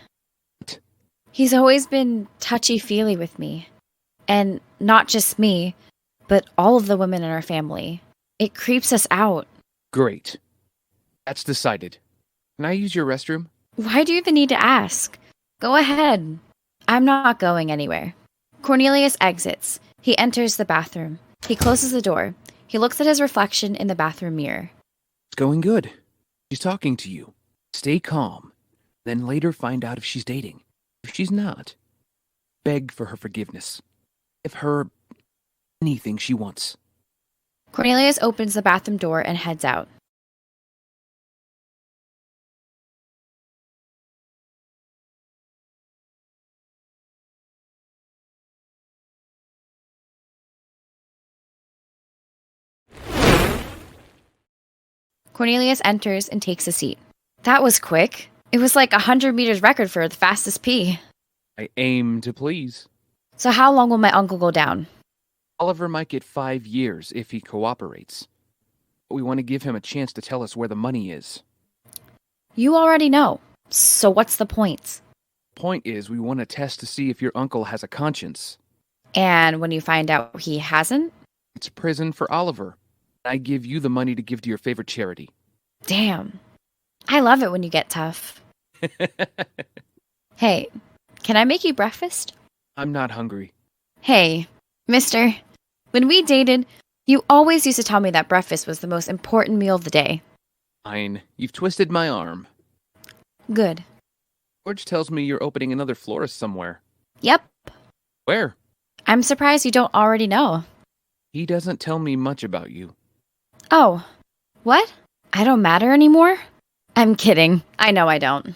He's always been touchy-feely with me. And not just me, but all of the women in our family. It creeps us out. Great. That's decided. Can I use your restroom? Why do you even need to ask? Go ahead. I'm not going anywhere. Cornelius exits. He enters the bathroom. He closes the door. He looks at his reflection in the bathroom mirror. It's going good. She's talking to you. Stay calm. Then later find out if she's dating. If she's not, beg for her forgiveness. Give her anything she wants. Cornelius opens the bathroom door and heads out. Cornelius enters and takes a seat. That was quick. It was like 100 meters record for the fastest pee. I aim to please. So how long will my uncle go down? Oliver might get 5 years if he cooperates. But we want to give him a chance to tell us where the money is. You already know. So what's the point? Point is, we want to test to see if your uncle has a conscience. And when you find out he hasn't? It's prison for Oliver. I give you the money to give to your favorite charity. Damn. I love it when you get tough. Hey, can I make you breakfast? I'm not hungry. Hey, mister, when we dated, you always used to tell me that breakfast was the most important meal of the day. Fine. You've twisted my arm. Good. George tells me you're opening another florist somewhere. Yep. Where? I'm surprised you don't already know. He doesn't tell me much about you. Oh, what? I don't matter anymore? I'm kidding. I know I don't.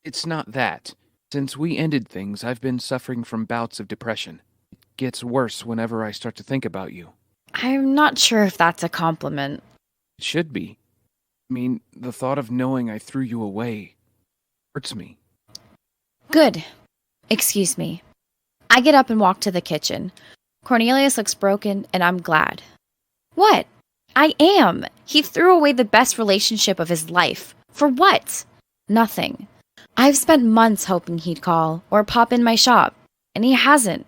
It's not that. Since we ended things, I've been suffering from bouts of depression. It gets worse whenever I start to think about you. I'm not sure if that's a compliment. It should be. I mean, the thought of knowing I threw you away hurts me. Good. Excuse me. I get up and walk to the kitchen. Cornelius looks broken, and I'm glad. What? I am. He threw away the best relationship of his life. For what? Nothing. I've spent months hoping he'd call or pop in my shop, and he hasn't.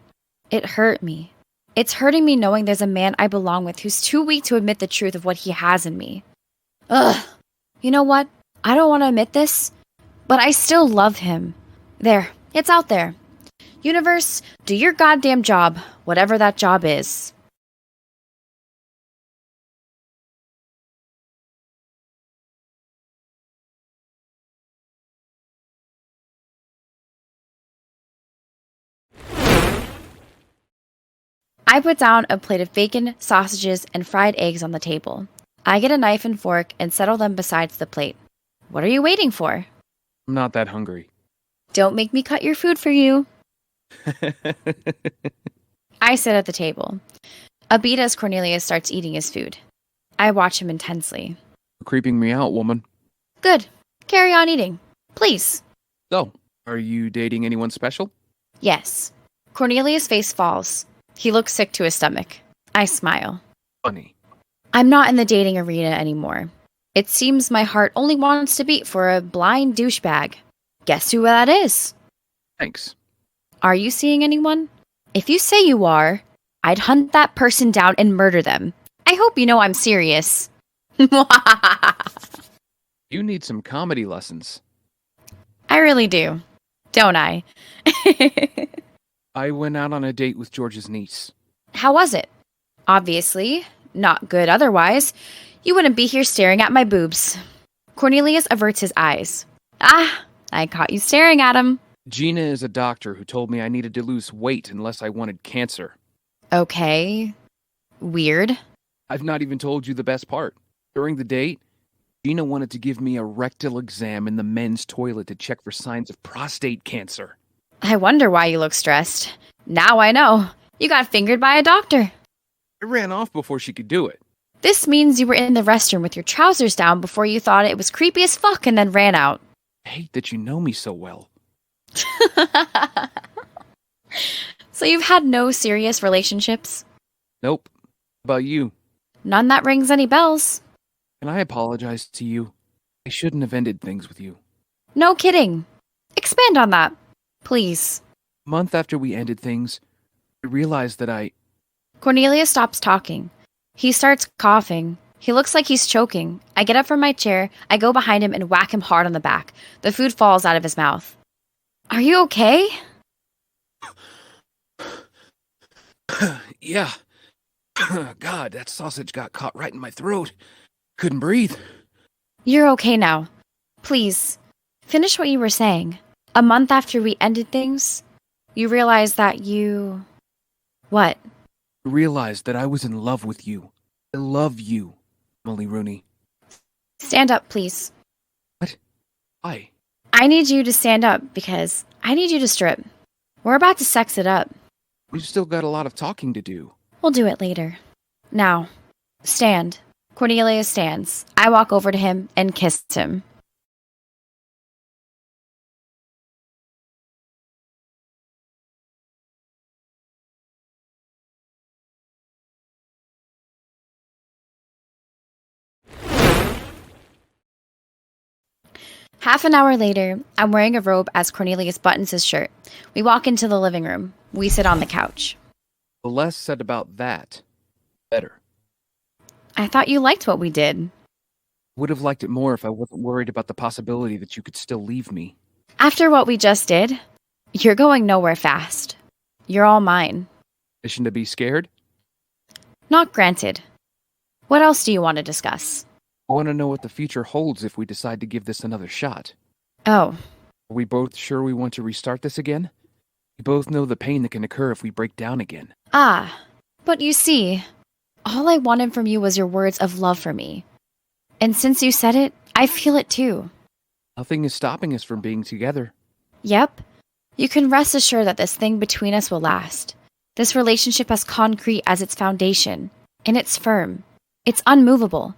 It hurt me. It's hurting me knowing there's a man I belong with who's too weak to admit the truth of what he has in me. Ugh. You know what? I don't want to admit this, but I still love him. There. It's out there. Universe, do your goddamn job, whatever that job is. I put down a plate of bacon, sausages, and fried eggs on the table. I get a knife and fork and settle them beside the plate. What are you waiting for? I'm not that hungry. Don't make me cut your food for you. I sit at the table. A beat as Cornelius starts eating his food. I watch him intensely. You're creeping me out, woman. Good. Carry on eating. Please. So, are you dating anyone special? Yes. Cornelius' face falls. He looks sick to his stomach. I smile. Funny. I'm not in the dating arena anymore. It seems my heart only wants to beat for a blind douchebag. Guess who that is? Thanks. Are you seeing anyone? If you say you are, I'd hunt that person down and murder them. I hope you know I'm serious. You need some comedy lessons. I really do. Don't I? I went out on a date with George's niece. How was it? Obviously, not good otherwise. You wouldn't be here staring at my boobs. Cornelius averts his eyes. Ah, I caught you staring at him. Gina is a doctor who told me I needed to lose weight unless I wanted cancer. Okay. Weird. I've not even told you the best part. During the date, Gina wanted to give me a rectal exam in the men's toilet to check for signs of prostate cancer. I wonder why you look stressed. Now I know. You got fingered by a doctor. I ran off before she could do it. This means you were in the restroom with your trousers down before you thought it was creepy as fuck and then ran out. I hate that you know me so well. So you've had no serious relationships? Nope. How about you? None that rings any bells. Can I apologize to you? I shouldn't have ended things with you. No kidding. Expand on that, please. A month after we ended things, I realized that Cornelius stops talking. He starts coughing. He looks like he's choking. I get up from my chair, I go behind him and whack him hard on the back. The food falls out of his mouth. Are you okay? Yeah. God, that sausage got caught right in my throat. Couldn't breathe. You're okay now. Please, finish what you were saying. A month after we ended things, you realized that you... What? I realized that I was in love with you. I love you, Emily Rooney. Stand up, please. What? Why? I need you to stand up because I need you to strip. We're about to sex it up. We've still got a lot of talking to do. We'll do it later. Now, stand. Cornelius stands. I walk over to him and kiss him. Half an hour later, I'm wearing a robe as Cornelius buttons his shirt. We walk into the living room. We sit on the couch. The less said about that, better. I thought you liked what we did. Would have liked it more if I wasn't worried about the possibility that you could still leave me. After what we just did, you're going nowhere fast. You're all mine. Mission to be scared? Not granted. What else do you want to discuss? I want to know what the future holds if we decide to give this another shot. Oh, Are we both sure we want to restart this again? We both know the pain that can occur if we break down again. but you see, all I wanted from you was your words of love for me. And since you said it, I feel it too. Nothing is stopping us from being together. Yep. You can rest assured that this thing between us will last. This relationship has concrete as its foundation, and it's firm. It's unmovable.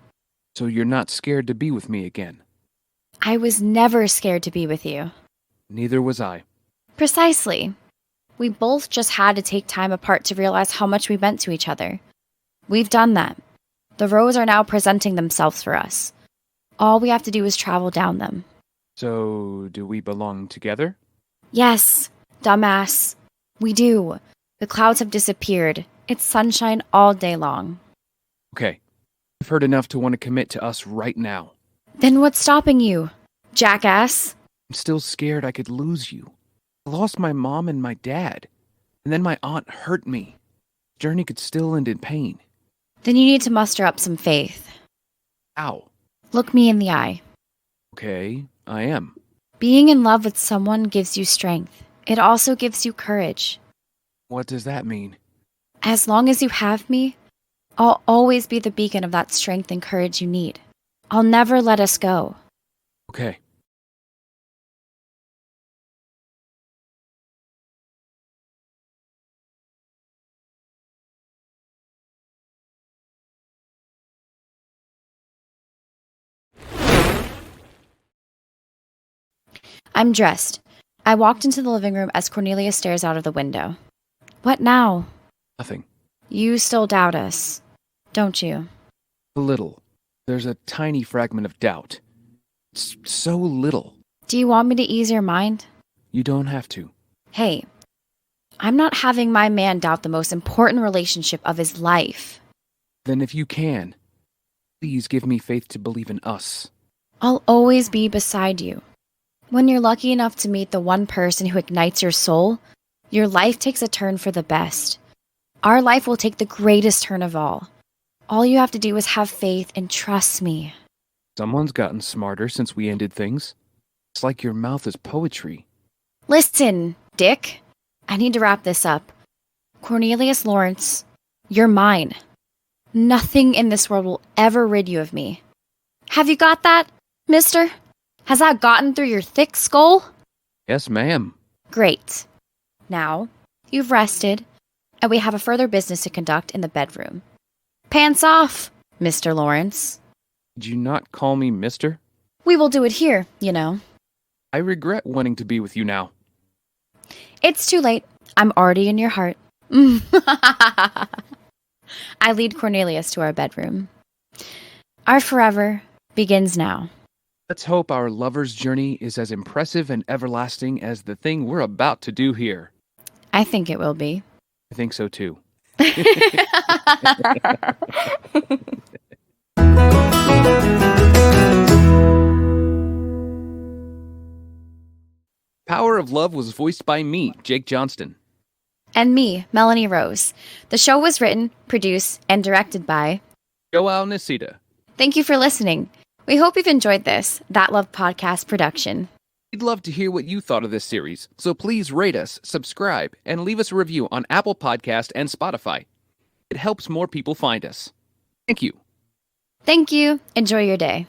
So you're not scared to be with me again? I was never scared to be with you. Neither was I. Precisely. We both just had to take time apart to realize how much we meant to each other. We've done that. The roads are now presenting themselves for us. All we have to do is travel down them. So, do we belong together? Yes, dumbass. We do. The clouds have disappeared. It's sunshine all day long. Okay. I've heard enough to want to commit to us right now. Then what's stopping you, jackass? I'm still scared I could lose you. I lost my mom and my dad. And then my aunt hurt me. The journey could still end in pain. Then you need to muster up some faith. Ow. Look me in the eye. Okay, I am. Being in love with someone gives you strength. It also gives you courage. What does that mean? As long as you have me, I'll always be the beacon of that strength and courage you need. I'll never let us go. Okay. I'm dressed. I walked into the living room as Cornelia stares out of the window. What now? Nothing. You still doubt us, don't you? A little. There's a tiny fragment of doubt. It's so little. Do you want me to ease your mind? You don't have to. Hey, I'm not having my man doubt the most important relationship of his life. Then if you can, please give me faith to believe in us. I'll always be beside you. When you're lucky enough to meet the one person who ignites your soul, your life takes a turn for the best. Our life will take the greatest turn of all. All you have to do is have faith and trust me. Someone's gotten smarter since we ended things. It's like your mouth is poetry. Listen, Dick. I need to wrap this up. Cornelius Lawrence, you're mine. Nothing in this world will ever rid you of me. Have you got that, mister? Has that gotten through your thick skull? Yes, ma'am. Great. Now, you've rested, and we have a further business to conduct in the bedroom. Pants off, Mr. Lawrence. Did you not call me mister? We will do it here, you know. I regret wanting to be with you now. It's too late. I'm already in your heart. I lead Cornelius to our bedroom. Our forever begins now. Let's hope our lover's journey is as impressive and everlasting as the thing we're about to do here. I think it will be. I think so too. Power of Love was voiced by me, Jake Johnston. And me, Melanie Rose. The show was written, produced, and directed by Joao Nsita. Thank you for listening. We hope you've enjoyed this That Love Podcast production. We'd love to hear what you thought of this series, so please rate us, subscribe, and leave us a review on Apple Podcast and Spotify. It helps more people find us. Thank you. Thank you. Enjoy your day.